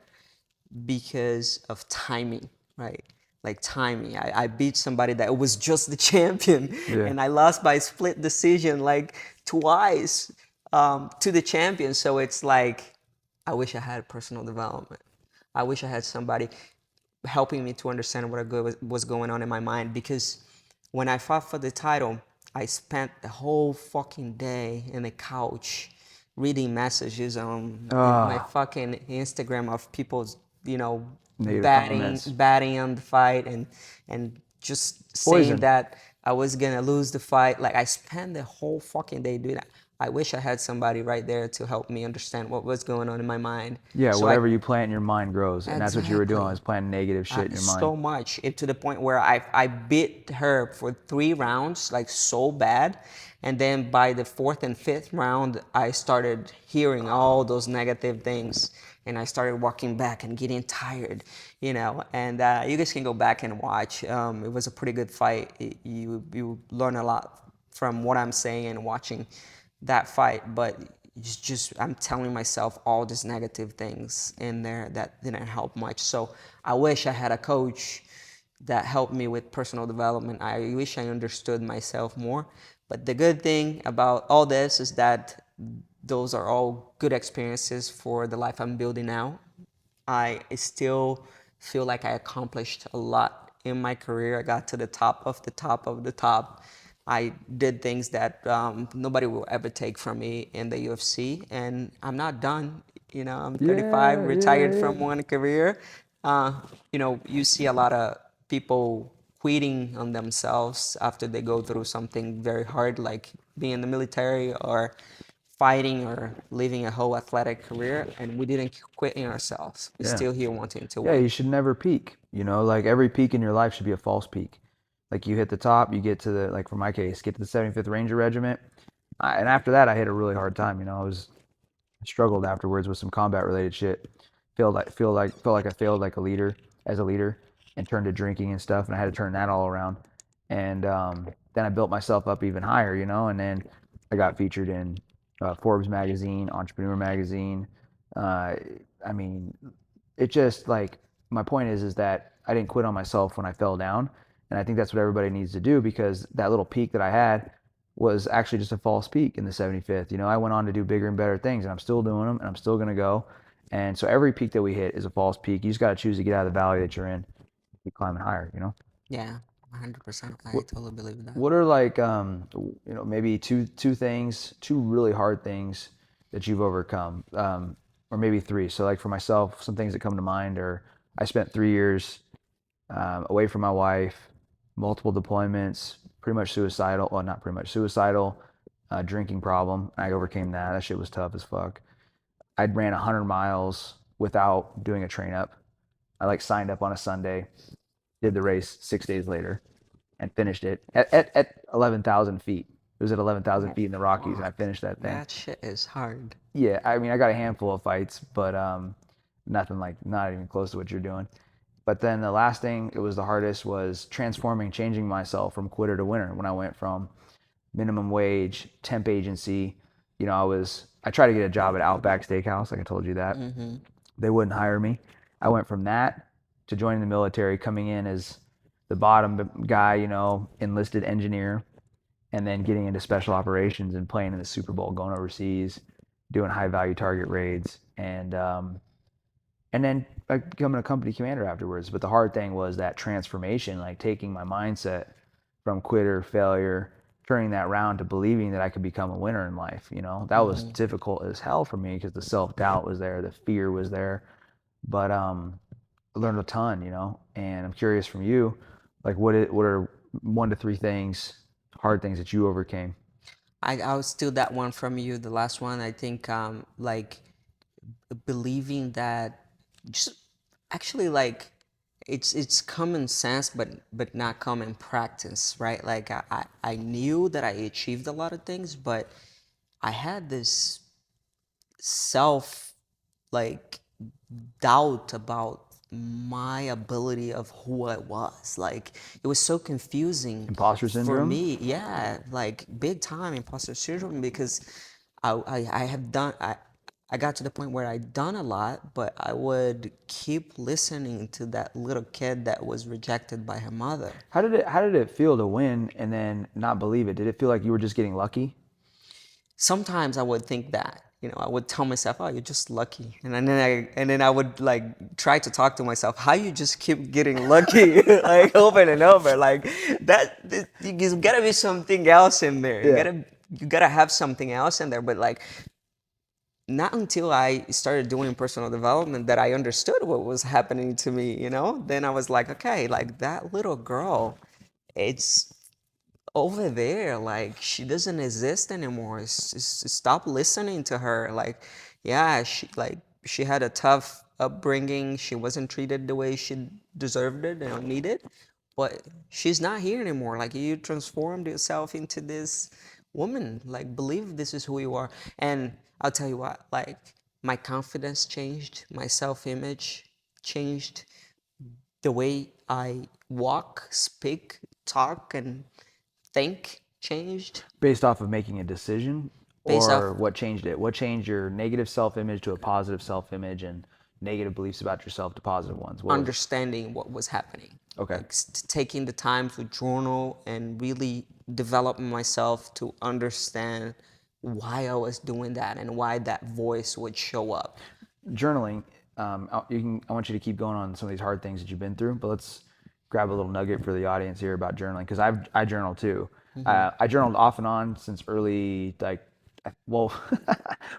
because of timing, right? Like timing. I beat somebody that was just the champion, Yeah. and I lost by split decision like twice to the champion. So it's like, I wish I had personal development. I wish I had somebody helping me to understand what was going on in my mind, because when I fought for the title, I spent the whole fucking day in the couch reading messages on my fucking Instagram of people's, Negative comments. batting on the fight, and just saying Poison. that I was gonna lose the fight. Like, I spent the whole fucking day doing that. I wish I had somebody right there to help me understand what was going on in my mind. Yeah, So whatever you plant in your mind grows, and that's what you were doing, exactly. was planting negative shit in your mind. So much, to the point where I beat her for 3 rounds, like, so bad, and then by the fourth and fifth round, I started hearing all those negative things, and I started walking back and getting tired, And you guys can go back and watch. It was a pretty good fight. You learn a lot from what I'm saying and watching that fight, but it's just, I'm telling myself all these negative things in there that didn't help much. So I wish I had a coach that helped me with personal development. I wish I understood myself more. But the good thing about all this is that those are all good experiences for the life I'm building now. I still feel like I accomplished a lot in my career. I got to the top of the top of the top. I did things that nobody will ever take from me in the UFC, and I'm not done. I'm 35, Yeah, retired yeah, from one career. You see a lot of people quitting on themselves after they go through something very hard, like being in the military or fighting or living a whole athletic career, and we didn't quit in ourselves. We're yeah. still here wanting to Yeah, win. you should never peak. Like every peak in your life should be a false peak. Like you hit the top, you get to like for my case, get to the 75th Ranger Regiment, and after that, I hit a really hard time. I struggled afterwards with some combat related shit. Felt like I failed like a leader as a leader, and turned to drinking and stuff, and I had to turn that all around. And then I built myself up even higher, and then I got featured in Forbes magazine, Entrepreneur magazine. Uh, I mean, it just like my point is that I didn't quit on myself when I fell down, and I think that's what everybody needs to do, because that little peak that I had was actually just a false peak in the 75th. I went on to do bigger and better things, and I'm still doing them, and I'm still going to go. And so every peak that we hit is a false peak. You just got to choose to get out of the valley that you're in, keep climbing higher. Yeah, 100%. I What totally believe that. what are like maybe two things, two really hard things that you've overcome, or maybe three. So like for myself, some things that come to mind are I spent 3 years away from my wife, multiple deployments, pretty much suicidal. Well, not pretty much suicidal, drinking problem. I overcame that. That shit was tough as fuck. I'd ran 100 miles without doing a train up. I like signed up on a Sunday, did the race 6 days later, and finished it at 11,000 feet. It was at 11,000 feet in the Rockies, and I finished that thing. That shit is hard. Yeah, I mean, I got a handful of fights, but nothing like, not even close to what you're doing. But then the last thing, it was the hardest, was transforming, changing myself from quitter to winner. When I went from minimum wage, temp agency, I tried to get a job at Outback Steakhouse, like I told you that. Mm-hmm. They wouldn't hire me. I went from that to joining the military, coming in as the bottom guy, enlisted engineer, and then getting into special operations and playing in the Super Bowl, going overseas, doing high value target raids, and then like becoming a company commander afterwards. But the hard thing was that transformation, like taking my mindset from quitter, failure, turning that around to believing that I could become a winner in life. That was difficult as hell for me, because the self doubt was there, the fear was there. But I learned a ton, and I'm curious from you, like what are 1 to 3 things, hard things that you overcame? I'll steal that one from you, the last one. I think like believing that, just actually, like, it's common sense, but not common practice, right? Like, I knew that I achieved a lot of things, but I had this self, like, doubt about my ability of who I was. Like, it was so confusing Imposter for syndrome? me. Yeah, like big time imposter syndrome, because I got to the point where I'd done a lot, but I would keep listening to that little kid that was rejected by her mother. How did it feel to win and then not believe it? Did it feel like you were just getting lucky? Sometimes I would think that, I would tell myself, "Oh, you're just lucky," and then I would like try to talk to myself, "How you just keep getting lucky, like over and over, like there's gotta be something else in there. You Yeah. gotta have something else in there." But like, not until I started doing personal development that I understood what was happening to me. Then I was like, okay, like that little girl, it's over there, like she doesn't exist anymore. Stop listening to her. Like, yeah, she had a tough upbringing. She wasn't treated the way she deserved it and needed, but she's not here anymore. Like, you transformed yourself into this woman. Like, believe this is who you are. And I'll tell you what, like, my confidence changed, my self-image changed, the way I walk, speak, talk, and think changed Based off of making a decision, based off or what changed it? What changed your negative self-image to a positive self-image and negative beliefs about yourself to positive ones? What was understanding what was happening. Okay. Like, taking the time to journal and really develop myself to understand why I was doing that and why that voice would show up. Journaling? I want you to keep going on some of these hard things that you've been through, but let's grab a little nugget for the audience here about journaling, because I journal too. I journaled off and on since early, like, well,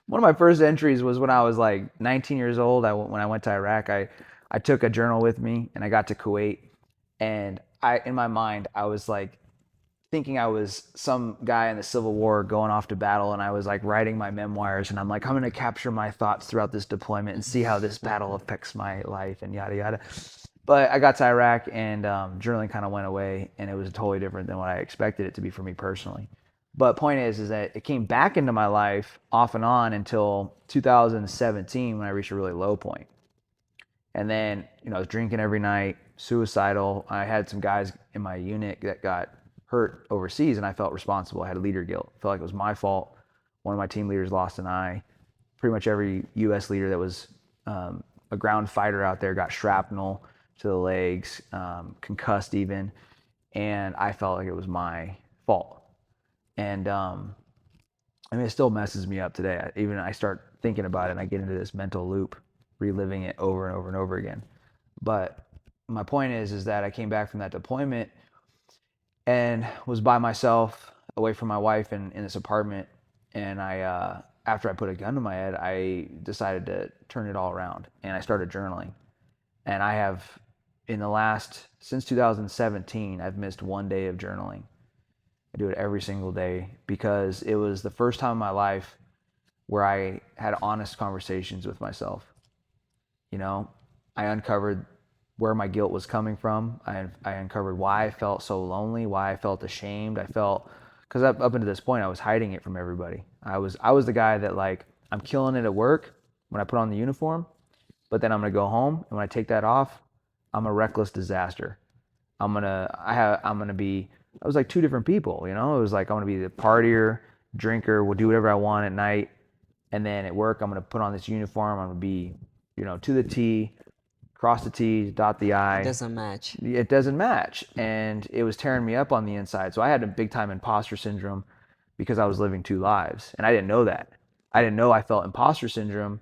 one of my first entries was when I was like 19 years old. When I went to Iraq, I took a journal with me and I got to Kuwait, and in my mind I was like thinking I was some guy in the Civil War going off to battle, and I was like writing my memoirs, and I'm like, I'm going to capture my thoughts throughout this deployment and see how this battle affects my life and yada yada. But I got to Iraq, and journaling kind of went away, and it was totally different than what I expected it to be for me personally. But point is that it came back into my life off and on until 2017, when I reached a really low point. And then, I was drinking every night, suicidal. I had some guys in my unit that got hurt overseas, and I felt responsible. I had leader guilt. I felt like it was my fault. One of my team leaders lost an eye. Pretty much every U.S. leader that was a ground fighter out there got shrapnel to the legs, concussed even, and I felt like it was my fault. And it still messes me up today. Even I start thinking about it, and I get into this mental loop, reliving it over and over and over again. But my point is that I came back from that deployment and was by myself, away from my wife, in this apartment. And after I put a gun to my head, I decided to turn it all around, and I started journaling. And I have, since 2017, I've missed one day of journaling. I do it every single day because it was the first time in my life where I had honest conversations with myself. I uncovered where my guilt was coming from. I uncovered why I felt so lonely, why I felt ashamed. Because up until this point, I was hiding it from everybody. I was the guy that, like, I'm killing it at work when I put on the uniform, but then I'm gonna go home, and when I take that off, I'm a reckless disaster. I was like two different people. It was like, I'm gonna be the partier, drinker, will do whatever I want at night, and then at work, I'm gonna put on this uniform. I'm gonna be, to the T, cross the T's, dot the I. It doesn't match. It doesn't match. And it was tearing me up on the inside. So I had a big time imposter syndrome because I was living two lives. And I didn't know that. I didn't know I felt imposter syndrome.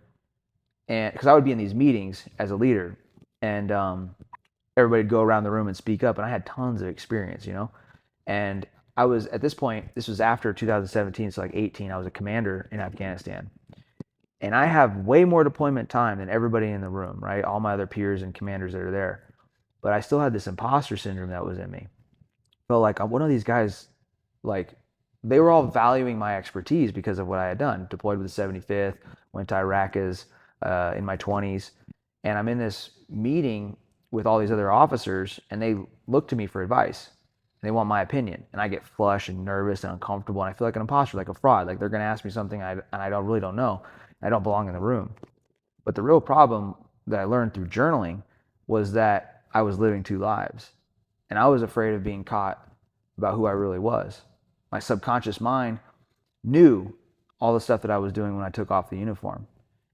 And because I would be in these meetings as a leader, and everybody would go around the room and speak up. And I had tons of experience, And I was, at this point, this was after 2017, so like 18, I was a commander in Afghanistan. And I have way more deployment time than everybody in the room, right? All my other peers and commanders that are there. But I still had this imposter syndrome that was in me. Felt like one of these guys, like, they were all valuing my expertise because of what I had done. Deployed with the 75th, went to Iraq in my 20s. And I'm in this meeting with all these other officers, and they look to me for advice. And they want my opinion. And I get flushed and nervous and uncomfortable, and I feel like an imposter, like a fraud. Like, they're going to ask me something and I really don't know. I don't belong in the room. But the real problem that I learned through journaling was that I was living two lives. And I was afraid of being caught about who I really was. My subconscious mind knew all the stuff that I was doing when I took off the uniform.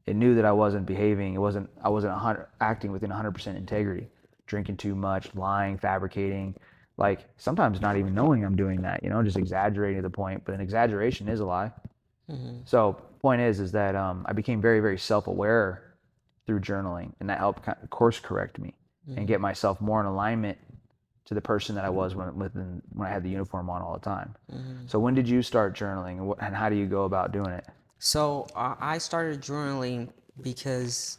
It knew that I wasn't behaving. I wasn't acting within 100% integrity, drinking too much, lying, fabricating, like sometimes not even knowing I'm doing that, just exaggerating to the point. But an exaggeration is a lie. So point is that I became very, very self-aware through journaling, and that helped kind of course correct me and get myself more in alignment to the person that I was when I had the uniform on all the time. So when did you start journaling, and how do you go about doing it? So I started journaling because,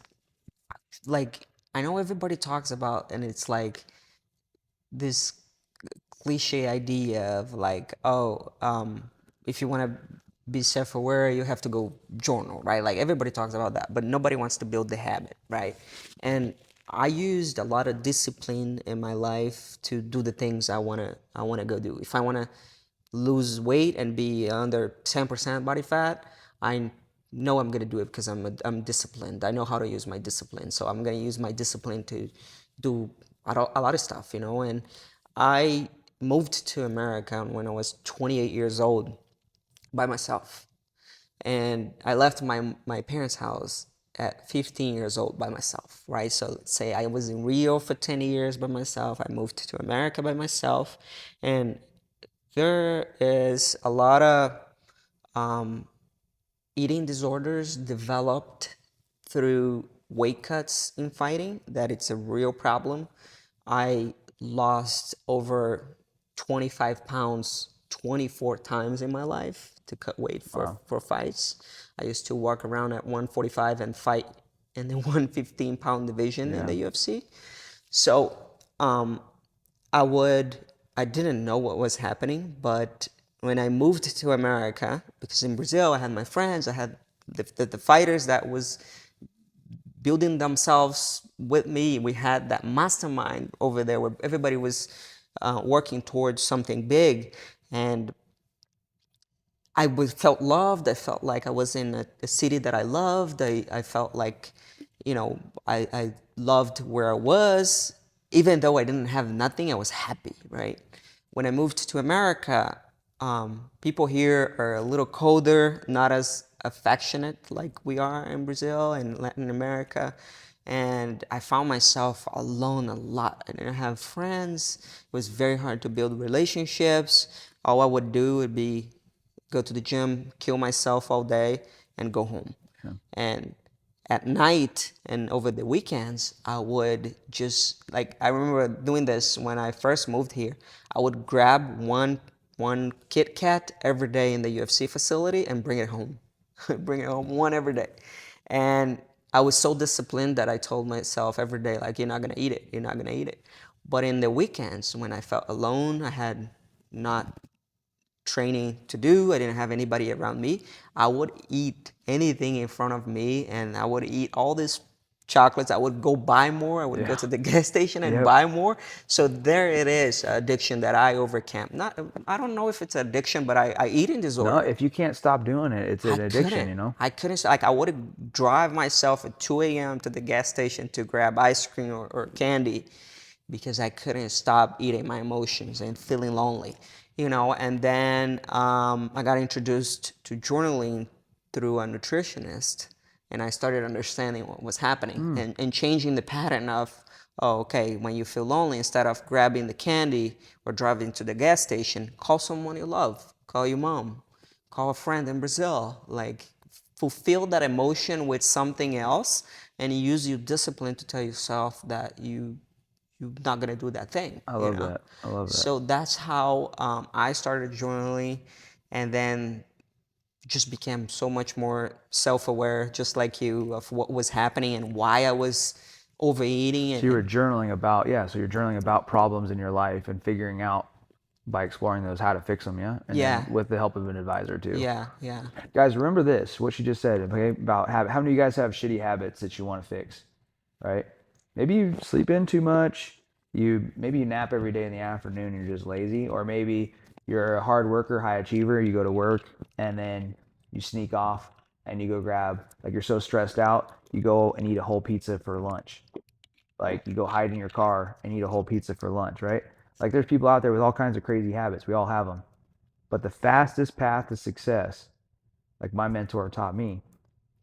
like, I know everybody talks about, and it's like this cliche idea of like, oh, if you want to be self-aware, you have to go journal, right? Like everybody talks about that, but nobody wants to build the habit, right? And I used a lot of discipline in my life to do the things I wanna go do. If I wanna lose weight and be under 10% body fat, I know I'm gonna do it because I'm disciplined. I know how to use my discipline, so I'm gonna use my discipline to do a lot of stuff, And I moved to America when I was 28 years old by myself, and I left my parents' house at 15 years old by myself, right? So let's say I was in Rio for 10 years by myself. I moved to America by myself, and there is a lot of um, eating disorders developed through weight cuts in fighting, that it's a real problem. I lost over 25 pounds 24 times in my life to cut weight for fights. I used to walk around at 145 and fight in the 115-pound division in the UFC. So I didn't know what was happening, but when I moved to America, because in Brazil I had my friends, I had the fighters that was building themselves with me. We had that mastermind over there where everybody was working towards something big, and felt loved. I felt like I was in a city that I loved. I felt like, I loved where I was. Even though I didn't have nothing, I was happy, right? When I moved to America, people here are a little colder, not as affectionate like we are in Brazil and Latin America. And I found myself alone a lot. I didn't have friends. It was very hard to build relationships. All I would do would be go to the gym, kill myself all day, and go home. And at night and over the weekends, I would just, like, I remember doing this when I first moved here. I would grab one Kit Kat every day in the UFC facility and bring it home. Bring it home, one every day. And I was so disciplined that I told myself every day, like, you're not gonna eat it, you're not gonna eat it. But in the weekends, when I felt alone, I had not training to do, I didn't have anybody around me, I would eat anything in front of me, and I would eat all these chocolates. I would go buy more. I would go to the gas station and buy more. So there it is, addiction that I overcame. Not, I don't know if it's addiction, but I eating disorder. No, if you can't stop doing it, it's an addiction, I couldn't, like, I would drive myself at 2 a.m. to the gas station to grab ice cream or candy because I couldn't stop eating my emotions and feeling lonely, And then I got introduced to journaling through a nutritionist, and I started understanding what was happening and changing the pattern of, oh, okay, when you feel lonely, instead of grabbing the candy or driving to the gas station, call someone you love, call your mom, call a friend in Brazil, like fulfill that emotion with something else, and use your discipline to tell yourself that you're not gonna do that thing. I love that. So that's how I started journaling, and then just became so much more self-aware, just like you, of what was happening and why I was overeating. So you were journaling about, so you're journaling about problems in your life and figuring out by exploring those how to fix them, And then with the help of an advisor too. Yeah. Guys, remember this, what you just said, okay, about how many of you guys have shitty habits that you want to fix, right? Maybe you sleep in too much, maybe you nap every day in the afternoon and you're just lazy, or maybe you're a hard worker, high achiever, you go to work and then you sneak off and you go grab, like you're so stressed out, you go and eat a whole pizza for lunch. Like you go hide in your car and eat a whole pizza for lunch, right? Like there's people out there with all kinds of crazy habits. We all have them. But the fastest path to success, like my mentor taught me,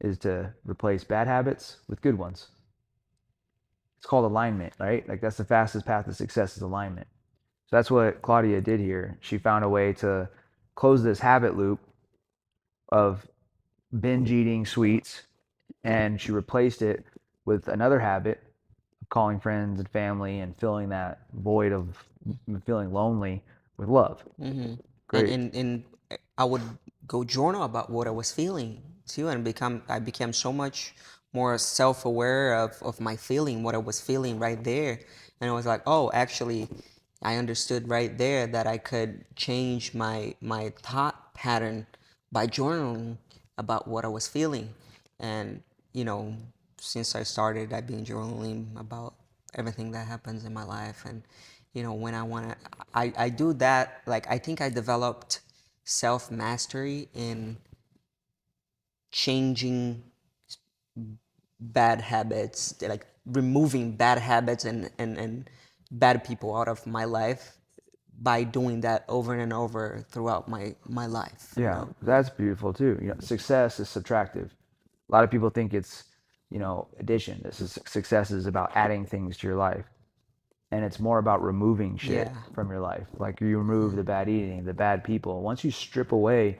is to replace bad habits with good ones. It's called alignment, right? Like that's the fastest path to success is alignment. So that's what Claudia did here. She found a way to close this habit loop of binge eating sweets, and she replaced it with another habit of calling friends and family and filling that void of feeling lonely with love. Mm-hmm. And, Great. and and I would go journal about what I was feeling too, and I became so much more self-aware of my feeling, what I was feeling right there. And I was like, oh, actually, I understood right there that I could change my thought pattern by journaling about what I was feeling. And you know, since I started, I've been journaling about everything that happens in my life. And when I want to, I do that. Like, I think I developed self mastery in changing bad habits, like removing bad habits and bad people out of my life by doing that over and over throughout my life, Yeah, that's beautiful too. Success is subtractive. A lot of people think it's, addition. This is success is about adding things to your life. And it's more about removing shit Yeah. from your life. Like you remove the bad eating, the bad people. Once you strip away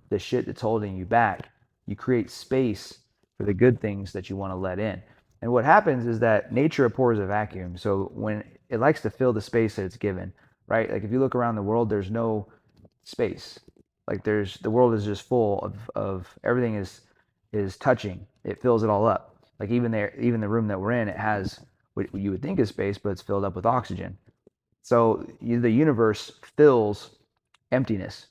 the shit that's holding you back, you create space for the good things that you want to let in. And what happens is that nature abhors a vacuum. So when it likes to fill the space that it's given, right? Like if you look around the world, there's no space. Like the world is just full of everything is touching. It fills it all up. Like even the room that we're in, it has what you would think is space, but it's filled up with oxygen. So the universe fills emptiness,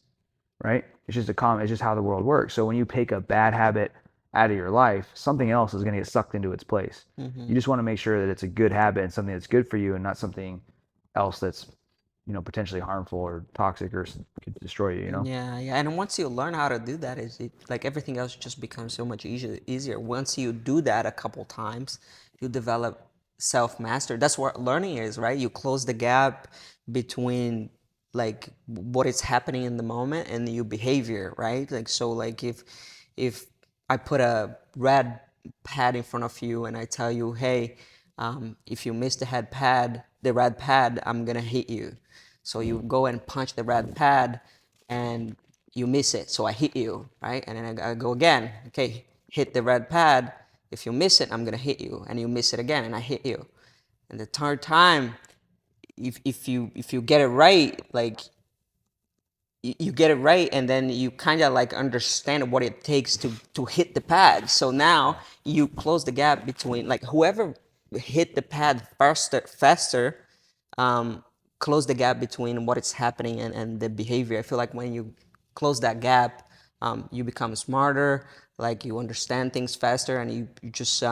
right? It's just how the world works. So when you take a bad habit out of your life, something else is going to get sucked into its place. You just want to make sure that it's a good habit and something that's good for you, and not something else that's potentially harmful or toxic or could destroy you. Yeah, yeah. And once you learn how to do that, it like everything else just becomes so much easier. Once you do that a couple times, you develop self-master. That's what learning is, right? You close the gap between like what is happening in the moment and your behavior, right? Like, so like if I put a red pad in front of you and I tell you, hey, if you miss the red pad, I'm gonna hit you. So you go and punch the red pad and you miss it. So I hit you, right? And then I go again. Okay, hit the red pad. If you miss it, I'm gonna hit you. And you miss it again and I hit you. And the third time, if you get it right, like you get it right, and then you kind of like understand what it takes to hit the pad. So now you close the gap between like whoever hit the pad faster, um, close the gap between what is happening and the behavior. I feel like when you close that gap, you become smarter, like you understand things faster, and you just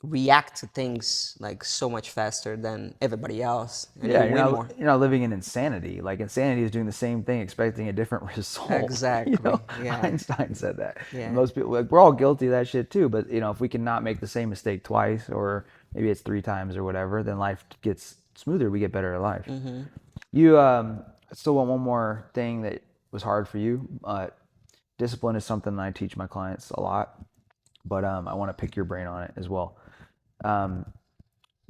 react to things like so much faster than everybody else, and you Yeah, win more. you're not living in insanity. Like insanity is doing the same thing, expecting a different result. Exactly. Yeah. Einstein said that. And Yeah. most people, like, we're all guilty of that shit too. But if we cannot make the same mistake twice, or maybe it's three times or whatever, then life gets smoother. We get better at life. You still want one more thing that was hard for you. Discipline is something I teach my clients a lot, but I want to pick your brain on it as well. Um,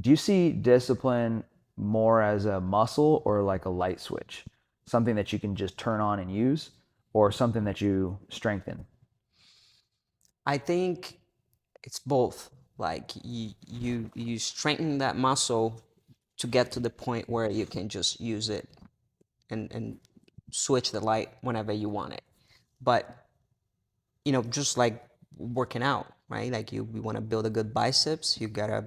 do you see discipline more as a muscle or like a light switch? Something that you can just turn on and use, or something that you strengthen? I think it's both. Like you strengthen that muscle to get to the point where you can just use it and switch the light whenever you want it. But just like working out, right? Like you want to build a good biceps, you gotta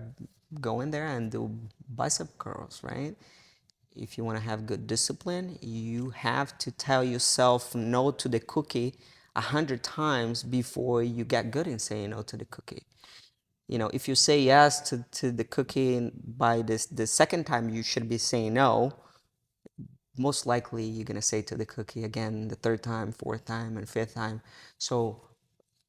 go in there and do bicep curls, right? If you want to have good discipline, you have to tell yourself no to the cookie 100 times before you get good in saying no to the cookie. If you say yes to the cookie by the second time you should be saying no, most likely you're going to say to the cookie again the third time, fourth time, and fifth time. So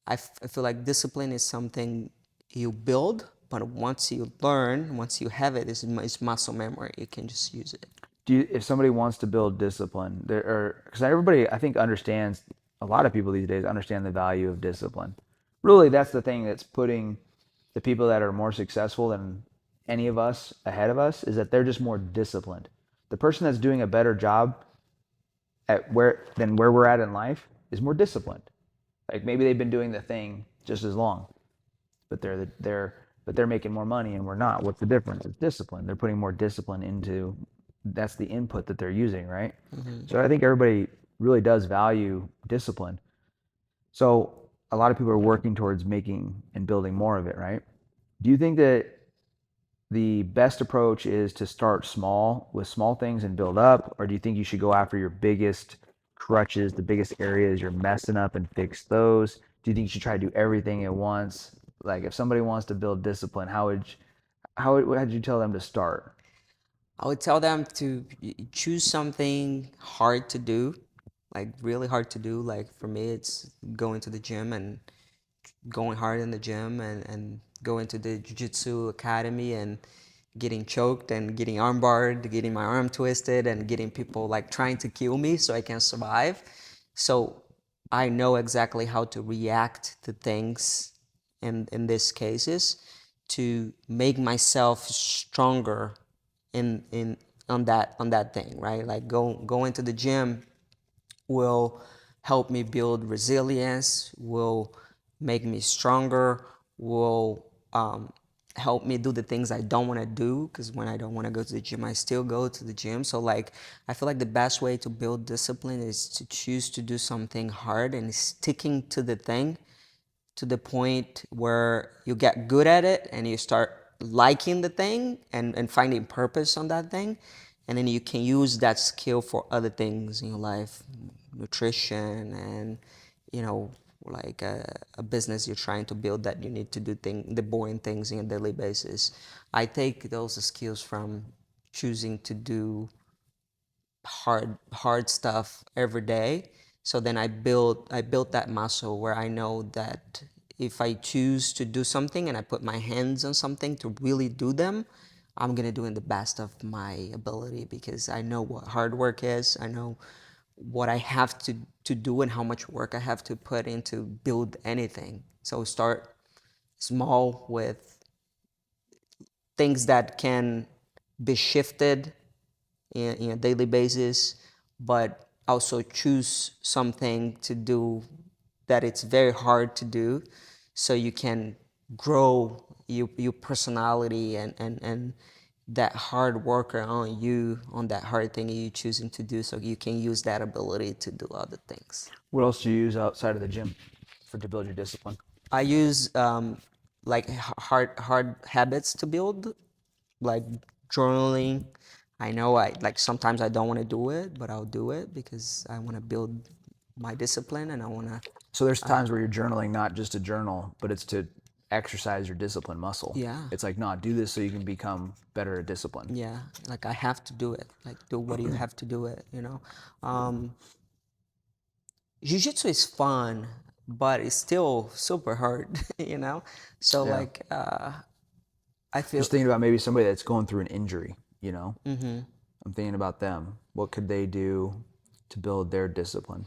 I feel like discipline is something you build But once you learn, once you have it, it's muscle memory. You can just use it. If somebody wants to build discipline, because everybody I think understands, a lot of people these days understand the value of discipline. Really, that's the thing that's putting the people that are more successful than any of us ahead of us, is that they're just more disciplined. The person that's doing a better job at where we're at in life is more disciplined. Like maybe they've been doing the thing just as long, but they're making more money and we're not. What's the difference? It's discipline. They're putting more discipline into, that's the input that they're using, right? So I think everybody really does value discipline. So a lot of people are working towards making and building more of it, right? Do you think that the best approach is to start small with small things and build up, or do you think you should go after your biggest crutches, the biggest areas you're messing up, and fix those? Do you think you should try to do everything at once? Like if somebody wants to build discipline, how would you tell them to start? I would tell them to choose something hard to do, like really hard to do. Like for me, it's going to the gym and going hard in the gym and going to the jiu-jitsu academy and getting choked and getting armbarred, getting my arm twisted and getting people like trying to kill me so I can survive. So I know exactly how to react to things in these cases to make myself stronger in on that thing, right? Like going to the gym will help me build resilience, will make me stronger, will help me do the things I don't want to do, because when I don't want to go to the gym, I still go to the gym. So like I feel like the best way to build discipline is to choose to do something hard and sticking to the thing to the point where you get good at it and you start liking the thing and finding purpose on that thing. And then you can use that skill for other things in your life, nutrition and, you know, like a business you're trying to build that you need to do the boring things on a daily basis. I take those skills from choosing to do hard stuff every day. So then I built that muscle where I know that if I choose to do something and I put my hands on something to really do them, I'm gonna do it in the best of my ability, because I know what hard work is. I know what I have to do and how much work I have to put in to build anything. So start small with things that can be shifted in a daily basis, but also choose something to do that it's very hard to do, so you can grow your personality and that hard worker on you on that hard thing you choosing to do, so you can use that ability to do other things. What else do you use outside of the gym to build your discipline? I use like hard habits to build, like journaling. I know I like sometimes I don't want to do it, but I'll do it because I want to build my discipline and I want to. So there's times where you're journaling not just to journal, but it's to exercise your discipline muscle. Yeah. It's like, not do this so you can become better at discipline. Yeah, like I have to do it. Like do what you have to do it. Um, Jiu-jitsu is fun, but it's still super hard. So Yeah. like I feel. Just thinking about maybe somebody that's going through an injury, you know? Mm-hmm. I'm thinking about them. What could they do to build their discipline?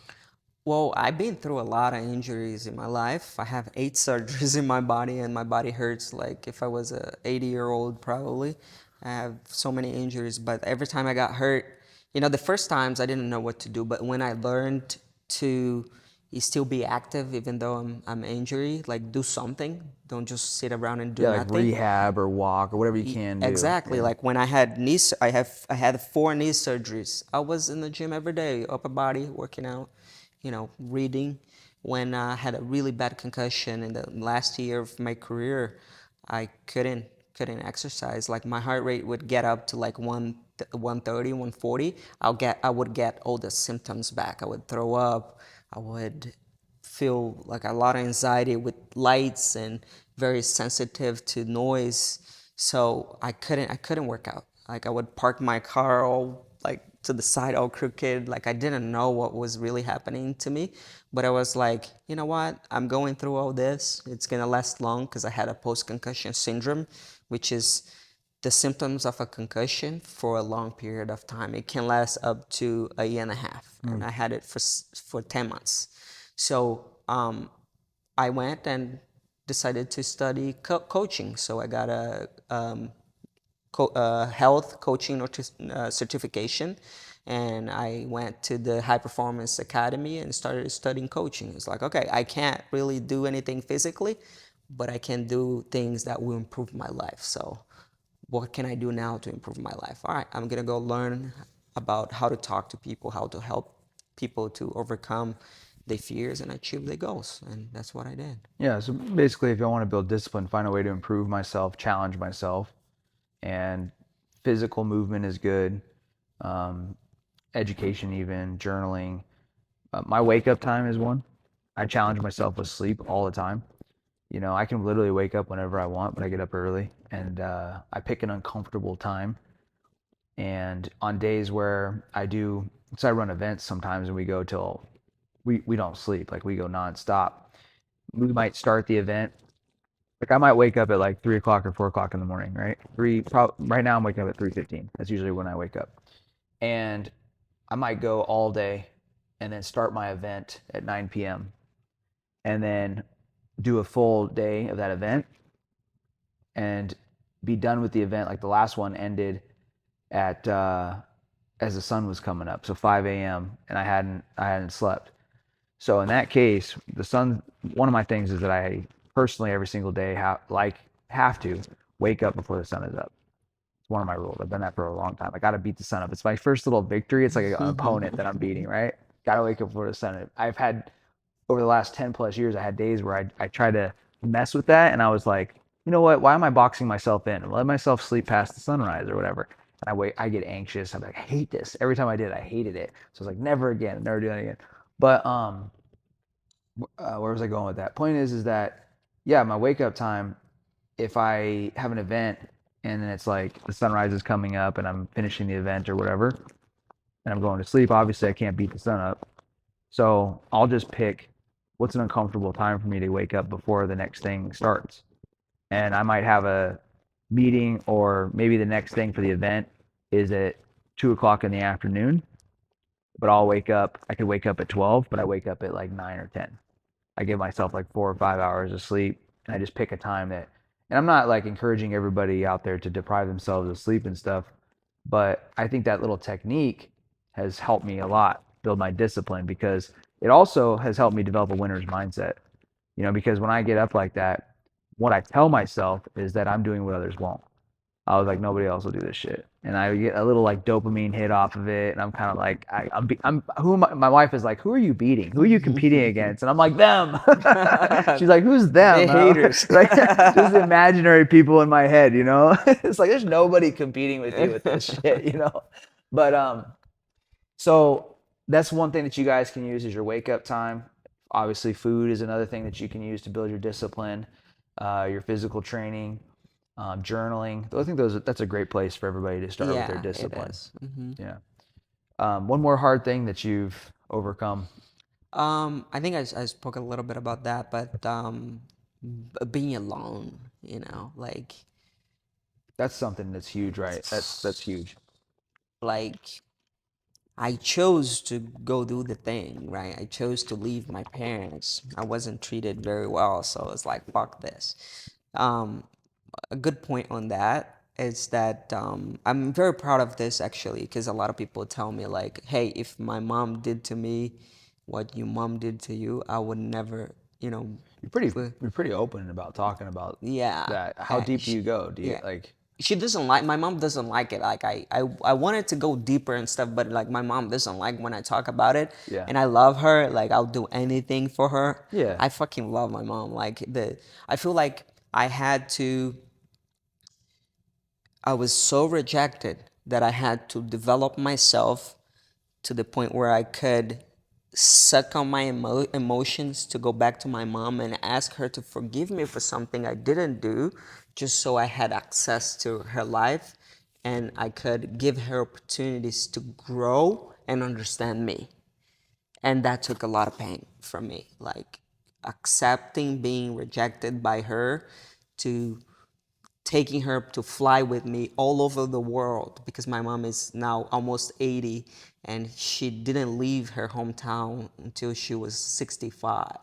Well, I've been through a lot of injuries in my life. I have 8 surgeries in my body, and my body hurts like if I was a 80-year-old probably. I have so many injuries, but every time I got hurt, the first times I didn't know what to do, but when I learned to still be active even though I'm injured, like do something, don't just sit around and do Yeah, like nothing. rehab or walk or whatever you can do. Exactly. Yeah. Like when I had I had 4 knee surgeries. I was in the gym every day, upper body, working out, reading. When I had a really bad concussion in the last year of my career, I couldn't exercise. Like my heart rate would get up to like 130, 140. I would get all the symptoms back. I would throw up. I would feel like a lot of anxiety with lights and very sensitive to noise. So I couldn't work out. Like I would park my car all like to the side all crooked. Like I didn't know what was really happening to me. But I was like, you know what? I'm going through all this. It's gonna last long because I had a post-concussion syndrome, which is the symptoms of a concussion for a long period of time. It can last up to a year and a half, and I had it for 10 months. So I went and decided to study coaching. So I got a health coaching certification, and I went to the High Performance Academy and started studying coaching. It's like, okay, I can't really do anything physically, but I can do things that will improve my life. So what can I do now to improve my life? All right, I'm gonna go learn about how to talk to people, how to help people to overcome their fears and achieve their goals, and that's what I did. Yeah, so basically, if I want to build discipline, find a way to improve myself, challenge myself, and physical movement is good. Um, Education, even journaling. My wake up time is one. I challenge myself with sleep all the time. You know, I can literally wake up whenever I want, but I get up early and I pick an uncomfortable time. And on days where so I run events sometimes and we go till we don't sleep, like we go nonstop. We might start the event. Like I might wake up at like 3 o'clock or 4 o'clock in the morning, right? Right now I'm waking up at 3:15. That's usually when I wake up. And I might go all day and then start my event at 9 p.m. and then do a full day of that event and be done with the event. Like the last one ended at as the sun was coming up, so 5 a.m. and I hadn't slept. So in that case, the sun. One of my things is that I personally every single day have to wake up before the sun is up. It's one of my rules. I've done that for a long time. I got to beat the sun up. It's my first little victory. It's like an opponent that I'm beating, right? Got to wake up before the sun. I've had over the last 10 plus years, I had days where I tried to mess with that. And I was like, you know what? Why am I boxing myself in? Let myself sleep past the sunrise or whatever. And I get anxious. I'm like, I hate this. Every time I did, I hated it. So I was like, never again, never do that again. But where was I going with that? Point is that, yeah, my wake up time, if I have an event and then it's like the sunrise is coming up and I'm finishing the event or whatever, and I'm going to sleep, obviously I can't beat the sun up. So I'll just pick what's an uncomfortable time for me to wake up before the next thing starts. And I might have a meeting or maybe the next thing for the event is at 2 o'clock in the afternoon, but I could wake up at 12, but I wake up at like 9 or 10. I give myself like 4 or 5 hours of sleep and I just pick a time and I'm not like encouraging everybody out there to deprive themselves of sleep and stuff, but I think that little technique has helped me a lot build my discipline because it also has helped me develop a winner's mindset. You know, because when I get up like that, what I tell myself is that I'm doing what others won't. I was like, nobody else will do this shit, and I get a little like dopamine hit off of it, and I'm kind of like, I'm who am I? My wife is like, who are you beating? Who are you competing against? And I'm like, them. She's like, who's them? The haters. Like, just imaginary people in my head, you know. It's like there's nobody competing with you with this shit, you know. But so that's one thing that you guys can use is your wake up time. Obviously, food is another thing that you can use to build your discipline, your physical training, journaling. I think that's a great place for everybody to start with their discipline. It is. Mm-hmm. Yeah. One more hard thing that you've overcome. I think I spoke a little bit about that, but being alone, like That's something that's huge, right? That's huge. like I chose to go do the thing, right? I chose to leave my parents. I wasn't treated very well, so it's like fuck this. Um, a good point on that is that I'm very proud of this actually, because a lot of people tell me like, hey, if my mom did to me what your mom did to you, I would never, You're pretty open about talking about yeah. that. How deep do you go? Do you Yeah. like? She doesn't like, my mom doesn't like it. Like I wanted to go deeper and stuff, but like my mom doesn't like when I talk about it. Yeah. And I love her. Like I'll do anything for her. Yeah. I fucking love my mom. I feel like I was so rejected that I had to develop myself to the point where I could suck on my emotions to go back to my mom and ask her to forgive me for something I didn't do, just so I had access to her life and I could give her opportunities to grow and understand me. And that took a lot of pain from me, like accepting being rejected by her, to taking her to fly with me all over the world, because my mom is now almost 80 and she didn't leave her hometown until she was 65.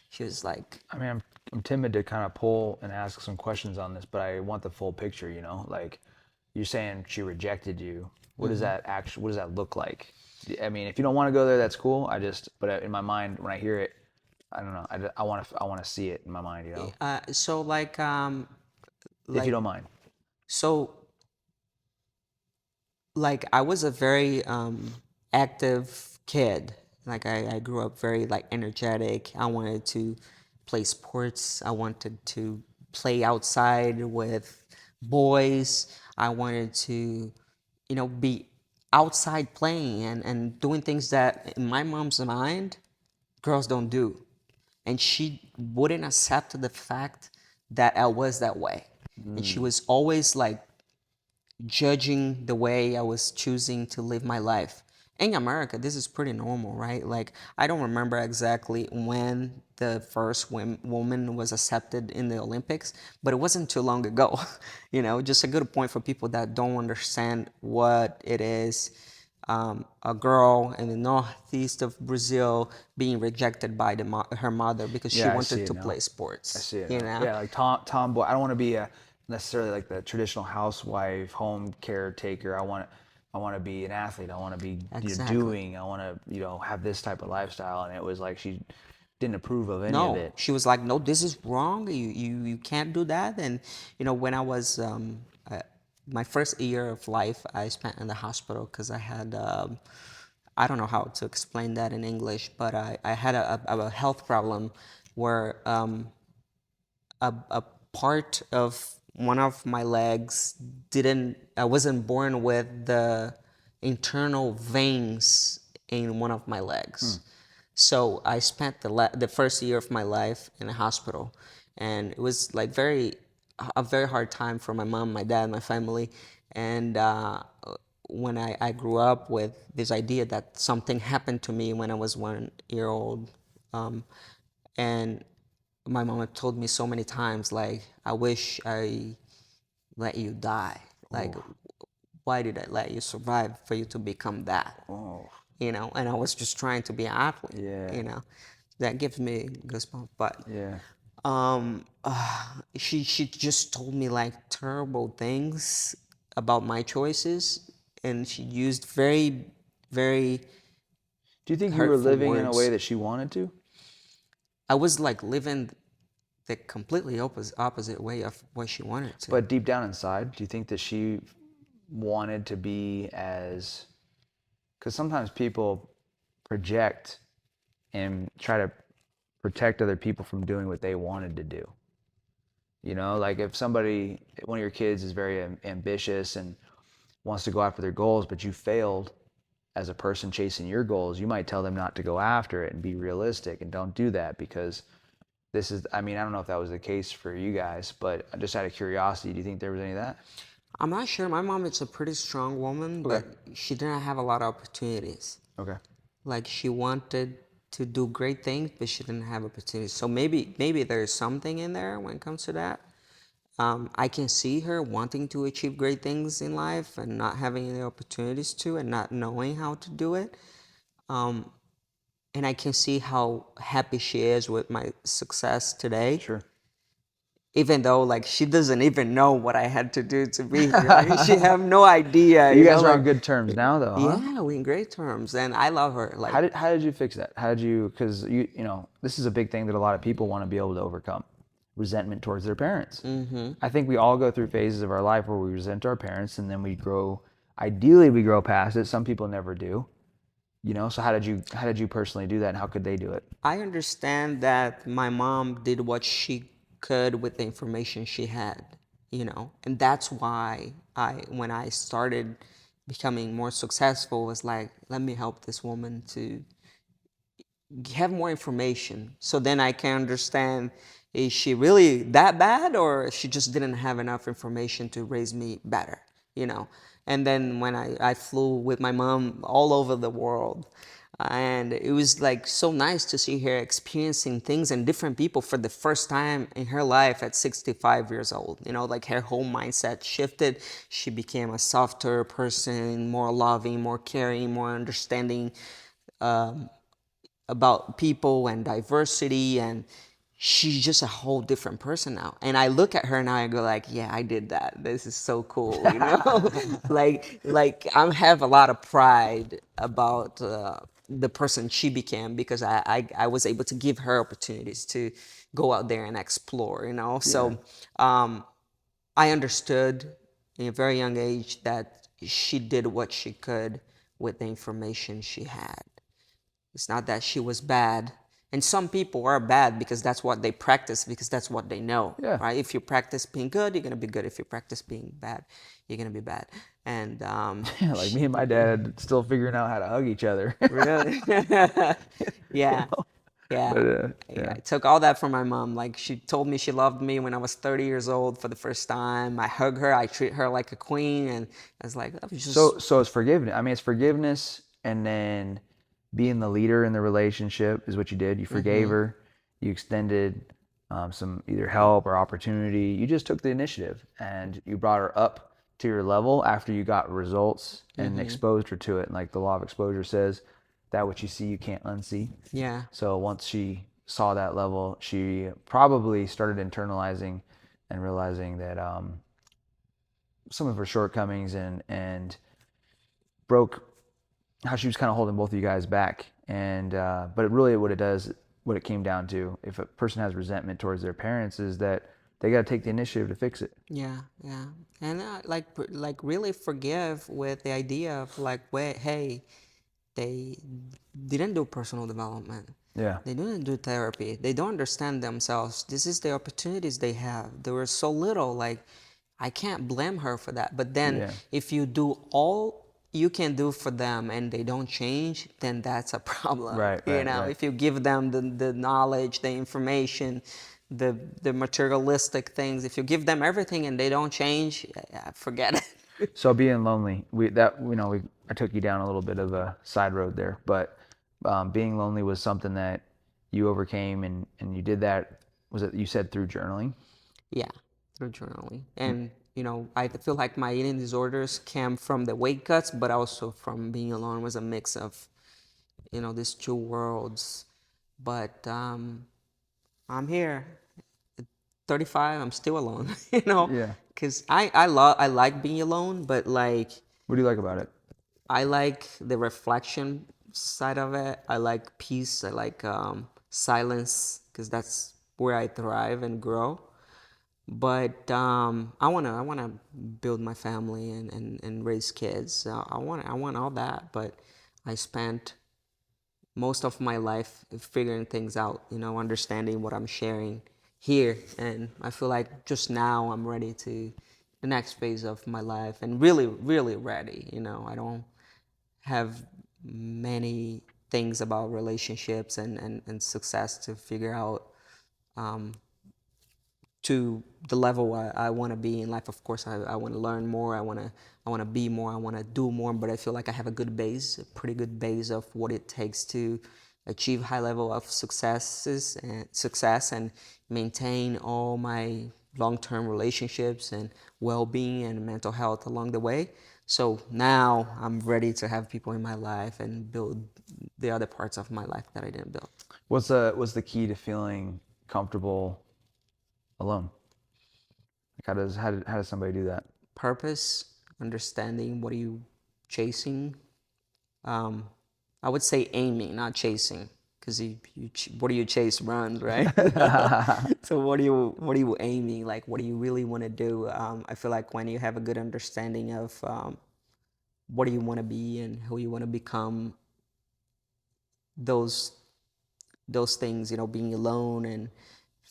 She was like, I mean, I'm timid to kind of pull and ask some questions on this, but I want the full picture, you know? Like, you're saying she rejected you. What does that actually, what does that look like? I mean, if you don't want to go there, that's cool. But in my mind, when I hear it, I don't know. I want to see it in my mind, you know? so If you like, don't mind. so like I was a very active kid. Like I grew up very like energetic. I wanted to play sports. I wanted to play outside with boys. I wanted to, be outside playing and doing things that in my mom's mind, girls don't do. And she wouldn't accept the fact that I was that way. And she was always like judging the way I was choosing to live my life. In America, this is pretty normal, right? Like, I don't remember exactly when the first woman was accepted in the Olympics, but it wasn't too long ago. Just a good point for people that don't understand what it is. A girl in the northeast of Brazil being rejected by her mother because she Yeah, I see wanted it to now. play I sports. see it now. Yeah, like tomboy. I don't want to be a necessarily like the traditional housewife, home caretaker. I want to be an athlete. I want to be Exactly. doing. I want to have this type of lifestyle. And it was like she didn't approve of any of No, it. she was like, no, this is wrong. You can't do that. And when I was my first year of life, I spent in the hospital because I had I don't know how to explain that in English, but I had a health problem where a part of one of my legs didn't I wasn't born with the internal veins in one of my legs. So I spent the first year of my life in a hospital, and it was like a very hard time for my mom, my dad, my family. And when I grew up with this idea that something happened to me when I was 1 year old, and my mom had told me so many times, like, I wish I let you die. Like, why did I let you survive for you to become that? Oh, And I was just trying to be an athlete, yeah, That gives me goosebumps. But yeah. she just told me like terrible things about my choices, and she used very, very Do you think you were hurtful living in a way words. that she wanted to? I was like living the completely opposite way of what she wanted to. But deep down inside, do you think that she wanted to be as? Because sometimes people project and try to protect other people from doing what they wanted to do. Like if one of your kids is very ambitious and wants to go after their goals, but you failed as a person chasing your goals, you might tell them not to go after it and be realistic and don't do that because I mean, I don't know if that was the case for you guys, but just out of curiosity, do you think there was any of that? I'm not sure. My mom is a pretty strong woman, Okay. but she didn't have a lot of opportunities. Okay. Like, she wanted to do great things, but she didn't have opportunities. So maybe there's something in there when it comes to that. I can see her wanting to achieve great things in life and not having any opportunities to, and not knowing how to do it. And I can see how happy she is with my success today, Sure. even though like she doesn't even know what I had to do to be here. Like, she have no idea, You guys are on like, good terms now, though, huh? yeah, we in great terms, and I love her. Like, How did you fix that? How did you? Because this is a big thing that a lot of people want to be able to overcome, resentment towards their parents. I think we all go through phases of our life where we resent our parents, and then we grow. Ideally, we grow past it. Some people never do. So how did you personally do that, and how could they do it? I understand that my mom did what she could with the information she had, and that's why when I started becoming more successful, was like, let me help this woman to have more information, so then I can understand, is she really that bad, or she just didn't have enough. To raise me better. And then when I flew with my mom all over the world, And it was like so nice to see her experiencing things and different people for the first time in her life at 65 years old. You know, like her whole mindset shifted. She became a softer person, more loving, more caring, more understanding about people and diversity, and she's just a whole different person now. And I look at her now and I go like, yeah, I did that. This is so cool, you know. like I have a lot of pride about the person she became, because I was able to give her opportunities to go out there and explore, you know. So I understood in a very young age that she did what she could with the information she had. It's not that she was bad. And some people are bad because that's what they practice, because that's what they know, Yeah. right? If you practice being good, you're gonna be good. If you practice being bad, you're gonna be bad. And Like me and my dad still figuring out how to hug each other. really, You yeah, know? yeah. But Yeah, I took all that from my mom. Like, she told me she loved me when I was 30 years old for the first time. I hug her, I treat her like a queen, and I was like, that was just so it's forgiveness. I mean, it's forgiveness, and then being the leader in the relationship is what you did. You forgave her. You extended some either help or opportunity. You just took the initiative and you brought her up to your level after you got results and exposed her to it. And like the law of exposure says, that which you see you can't unsee. yeah, So once she saw that level, she probably started internalizing and realizing that some of her shortcomings and broke how she was kind of holding both of you guys back. And but really, what it does, what it came down to, if a person has resentment towards their parents, is that they got to take the initiative to fix it. yeah, yeah. And like really forgive with the idea of like, wait, hey, they didn't do personal development. Yeah. They didn't do therapy. They don't understand themselves. This is the opportunities they have. There were so little. Like, I can't blame her for that. But then, Yeah. if you do all you can do for them and they don't change, then that's a problem. Right. You Right. know, Right. if you give them the knowledge, the information, the materialistic things, if you give them everything and they don't change, forget it. So being lonely, I took you down a little bit of a side road there, but being lonely was something that you overcame, and you did that. Was it you said through journaling? Yeah, through journaling. And, you know, I feel like my eating disorders came from the weight cuts, but also from being alone. Was a mix of, you know, these two worlds. But I'm here, 35, I'm still alone, you know, Yeah. because I like being alone, but like, What do you like about it? I like the reflection side of it. I like peace. I like silence, because that's where I thrive and grow. But I wanna build my family and raise kids. I want all that. But I spent most of my life figuring things out, you know, understanding what I'm sharing here. And I feel like just now I'm ready to the next phase of my life, and really, really ready. You know, I don't have many things about relationships and success to figure out to the level I want to be in life. Of course, I want to learn more. I want to be more. I want to do more. But I feel like I have a good base, a pretty good base of what it takes to achieve high level of success and maintain all my long-term relationships and well-being and mental health along the way. So now I'm ready to have people in my life and build the other parts of my life that I didn't build. What's the key to feeling comfortable alone? Like how does somebody do that? Purpose, understanding what are you chasing. um, I would say aiming, not chasing, because what do you chase runs, right? So what are you aiming? Like, what do you really want to do? I feel like when you have a good understanding of what do you want to be and who you want to become, those those things, you know, being alone and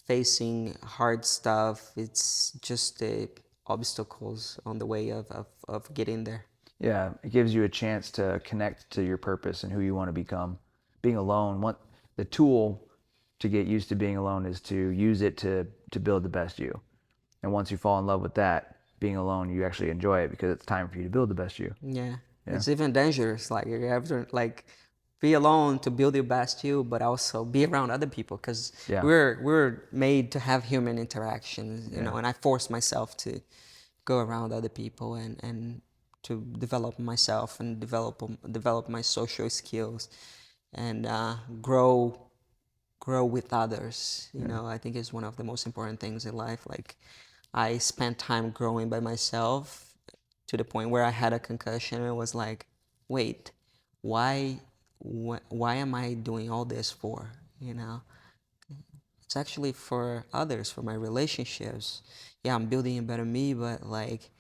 facing hard stuff, it's just the obstacles on the way of getting there. Yeah, it gives you a chance to connect to your purpose and who you want to become. Being alone, the tool to get used to being alone is to use it to build the best you. And once you fall in love with that, being alone, you actually enjoy it because it's time for you to build the best you. Yeah, Yeah. it's even dangerous. Like, you have to, like, be alone to build your best you, but also be around other people because Yeah. we're made to have human interactions, you Yeah. know. And I force myself to go around other people and to develop myself and develop my social skills and grow with others. You Yeah. know, I think is one of the most important things in life. Like I spent time growing by myself to the point where I had a concussion and it was like, wait, why why am I doing all this for? You know, it's actually for others, for my relationships. Yeah, I'm building a better me, but like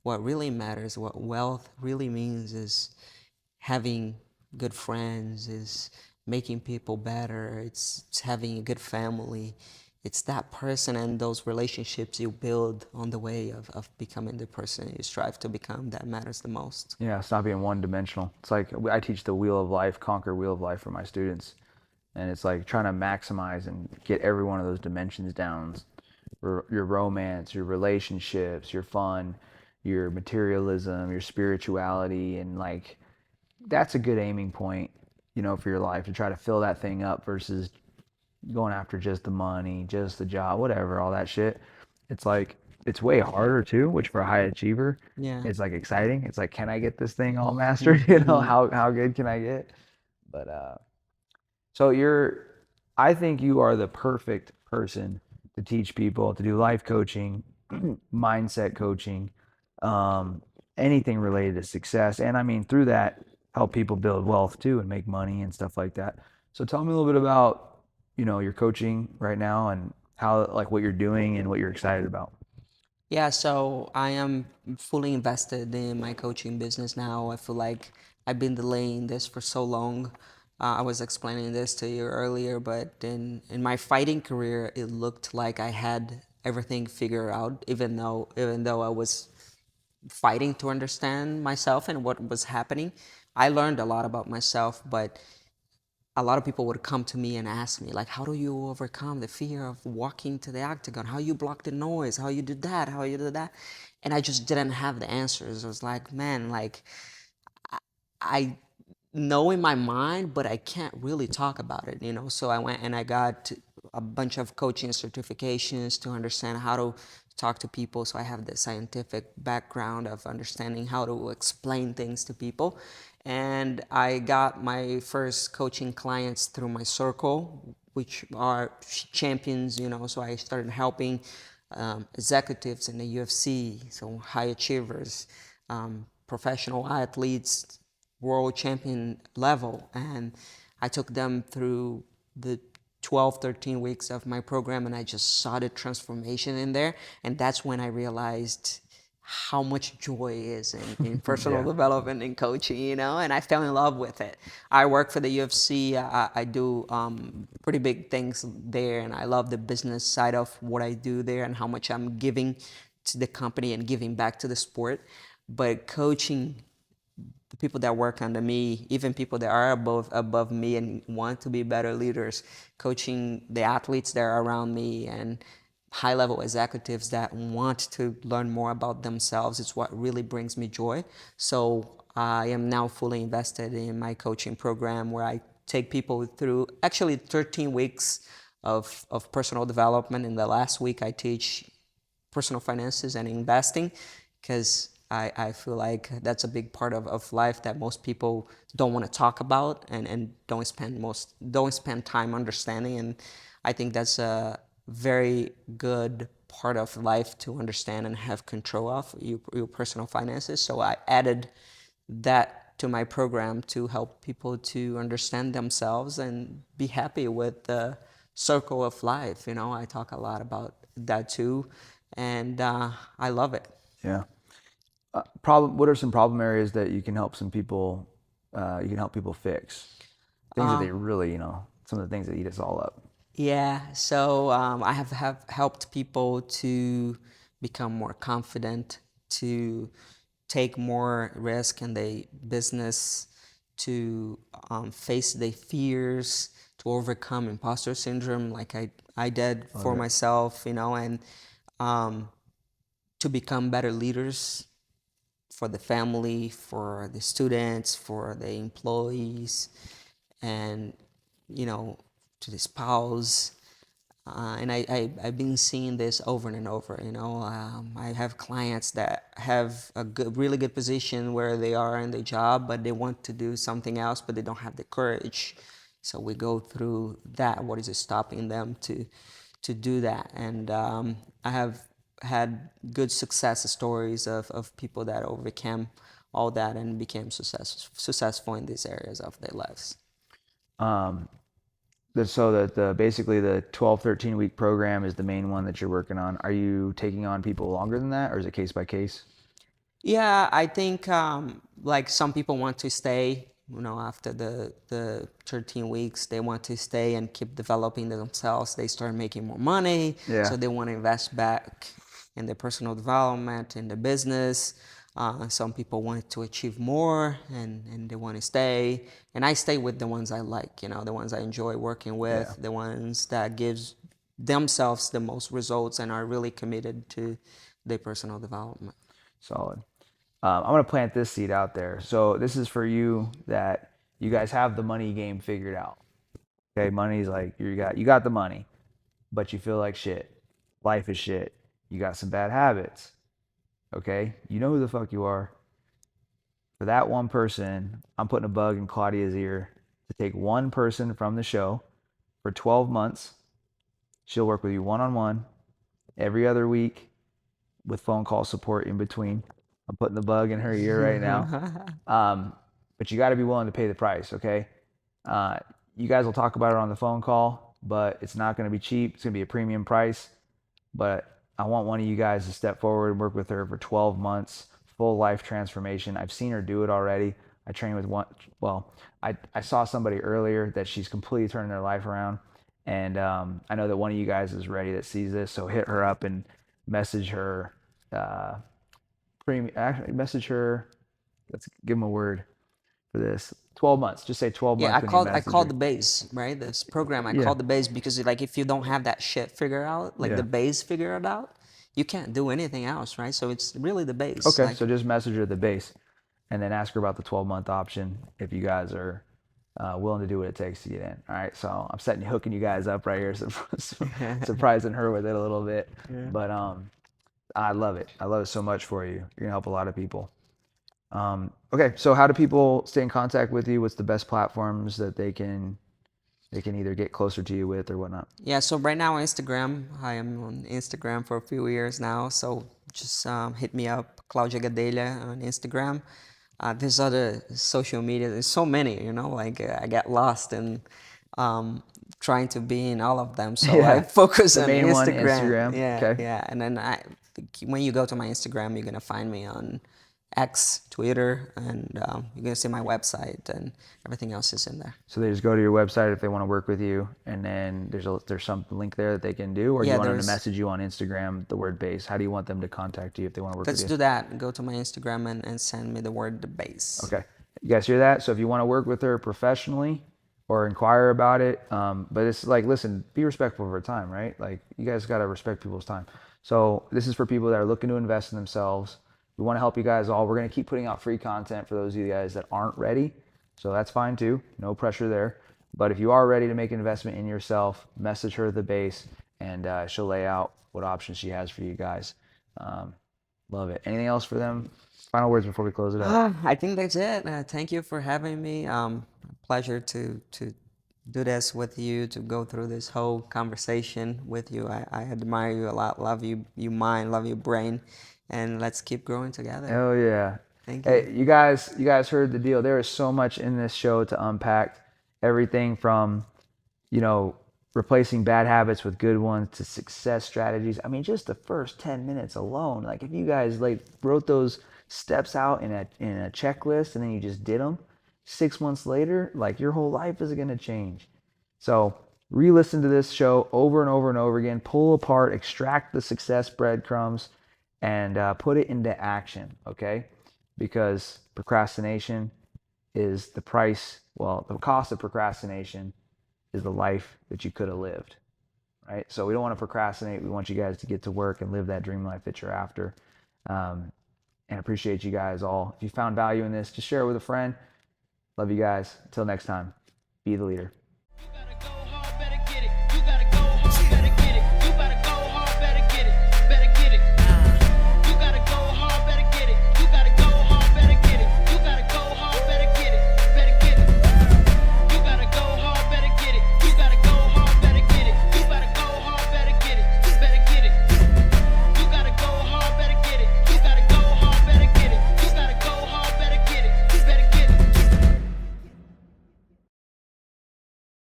what really matters, what wealth really means is having good friends, is making people better, it's having a good family. It's that person and those relationships you build on the way of becoming the person you strive to become that matters the most. Yeah, it's not being one dimensional. It's like I teach the wheel of life, conquer wheel of life for my students. And it's like trying to maximize and get every one of those dimensions down. Your romance, your relationships, your fun, your materialism, your spirituality, and like that's a good aiming point, for your life to try to fill that thing up versus going after just the money, just the job, whatever, all that shit. It's like it's way harder too, which for a high achiever, Yeah. it's like exciting. It's like, can I get this thing all mastered? How good can I get? But so I think you are the perfect person to teach people to do life coaching, mindset coaching, um, anything related to success. And I mean, through that, help people build wealth too and make money and stuff like that. So tell me a little bit about, your coaching right now and how, like what you're doing and what you're excited about. Yeah, so I am fully invested in my coaching business now. I feel like I've been delaying this for so long. I was explaining this to you earlier, but in my fighting career, it looked like I had everything figured out, even though I was fighting to understand myself and what was happening. I learned a lot about myself, but a lot of people would come to me and ask me like, how do you overcome the fear of walking to the octagon? How you block the noise? How you did that? How you did that? And I just didn't have the answers. I was like, man, like I know in my mind, but I can't really talk about it, you know. So I went and I got a bunch of coaching certifications to understand how to talk to people. So I have the scientific background of understanding how to explain things to people. And I got my first coaching clients through my circle, which are champions, you know. So I started helping executives in the UFC, so high achievers, professional athletes, world champion level. And I took them through the 12, 13 weeks of my program and I just saw the transformation in there. And that's when I realized how much joy is in personal Yeah. development and coaching, you know, and I fell in love with it. I work for the UFC. I do pretty big things there, and I love the business side of what I do there and how much I'm giving to the company and giving back to the sport. But coaching the people that work under me, even people that are above me and want to be better leaders, coaching the athletes that are around me and high level executives that want to learn more about themselves is what really brings me joy. So I am now fully invested in my coaching program where I take people through actually 13 weeks of personal development. In the last week, I teach personal finances and investing because I feel like that's a big part of life that most people don't want to talk about and don't spend time understanding. And I think that's a very good part of life to understand and have control of your personal finances. So I added that to my program to help people to understand themselves and be happy with the circle of life. You know, I talk a lot about that too, and I love it. Yeah. What are some problem areas that you can help people fix? Things that they really, some of the things that eat us all up. Yeah, so I have helped people to become more confident, to take more risk in their business, to face their fears, to overcome imposter syndrome, like I did Love for it. myself, you know, and um, to become better leaders for the family, for the students, for the employees, and to the spouse. And I've been seeing this over and over. I have clients that have a really good position where they are in their job, but they want to do something else, but they don't have the courage. So we go through that. What is stopping them to do that? And I have had good success stories of people that overcame all that and became successful in these areas of their lives. So the basically the 12, 13-week program is the main one that you're working on. Are you taking on people longer than that, or is it case by case? Yeah, I think like some people want to stay, after the 13 weeks, they want to stay and keep developing themselves. They start making more money, Yeah. so they want to invest back in their personal development, in the business. Some people want to achieve more and they want to stay. And I stay with the ones I like, the ones I enjoy working with, Yeah. the ones that gives themselves the most results and are really committed to their personal development. Solid. I'm gonna plant this seed out there. So this is for you that you guys have the money game figured out. Okay, money's like you got the money, but you feel like shit. Life is shit. You got some bad habits. Okay, you know who the fuck you are. For that one person, I'm putting a bug in Claudia's ear to take one person from the show for 12 months. She'll work with you one on one every other week with phone call support in between. I'm putting the bug in her ear right now. But you got to be willing to pay the price, okay? You guys will talk about it on the phone call, but it's not going to be cheap. It's going to be a premium price. But I want one of you guys to step forward and work with her for 12 months, full life transformation. I've seen her do it already. I trained with one, well, I saw somebody earlier that she's completely turning their life around. And I know that one of you guys is ready that sees this. So hit her up and message her. Actually, message her. Let's give them a word for this. 12 months. Just say 12 Yeah, months when you I message called her. the base, right? This program I Yeah. called the base because like if you don't have that shit figured out, like Yeah. the base figured out, you can't do anything else, right? So it's really the base. Okay, Like so just message her at the base and then ask her about the 12-month option if you guys are willing to do what it takes to get in. All right, so I'm hooking you guys up right here, surprising her with it a little bit. Yeah. But I love it. I love it so much for you. You're gonna help a lot of people. Okay, so how do people stay in contact with you? What's the best platforms that they can either get closer to you with or whatnot? Yeah, so right now Instagram, I am on Instagram for a few years now. So just hit me up, Claudia Gadelha on Instagram. There's other social media. There's so many, like I get lost in trying to be in all of them. So I Yeah, focus the on main one, Instagram. Instagram. Yeah, Okay. yeah. And then when you go to my Instagram, you're gonna find me on X, Twitter, and you're gonna see my website and everything else is in there. So they just go to your website if they want to work with you, and then there's some link there that they can do, or you want them to message you on Instagram, the word base. How do you want them to contact you if they want to work with Let's you? do that. Go to my Instagram and send me the word the base. Okay. You guys hear that? So if you want to work with her professionally or inquire about it, but it's like, listen, be respectful of her time, right? Like you guys got to respect people's time. So this is for people that are looking to invest in themselves. We want to help you guys all. We're going to keep putting out free content for those of you guys that aren't ready. So that's fine too. No pressure there. But if you are ready to make an investment in yourself, message her at the base and she'll lay out what options she has for you guys. Love it. Anything else for them? Final words before we close it up. I think that's it. Thank you for having me. Pleasure to do this with you, to go through this whole conversation with you. I admire you a lot. Love you mind, love your brain, and let's keep growing together. Hell yeah. Thank Hey, you. you guys heard the deal. There is so much in this show to unpack. Everything from, replacing bad habits with good ones to success strategies. I mean, just the first 10 minutes alone. Like if you guys wrote those steps out in a checklist and then you just did them, 6 months later, like your whole life is going to change. So re-listen to this show over and over and over again, pull apart, extract the success breadcrumbs, and put it into action, okay? Because procrastination is the price, the cost of procrastination is the life that you could have lived, right? So we don't want to procrastinate. We want you guys to get to work and live that dream life that you're after. And appreciate you guys all. If you found value in this, just share it with a friend. Love you guys. Until next time. Be the leader. You gotta go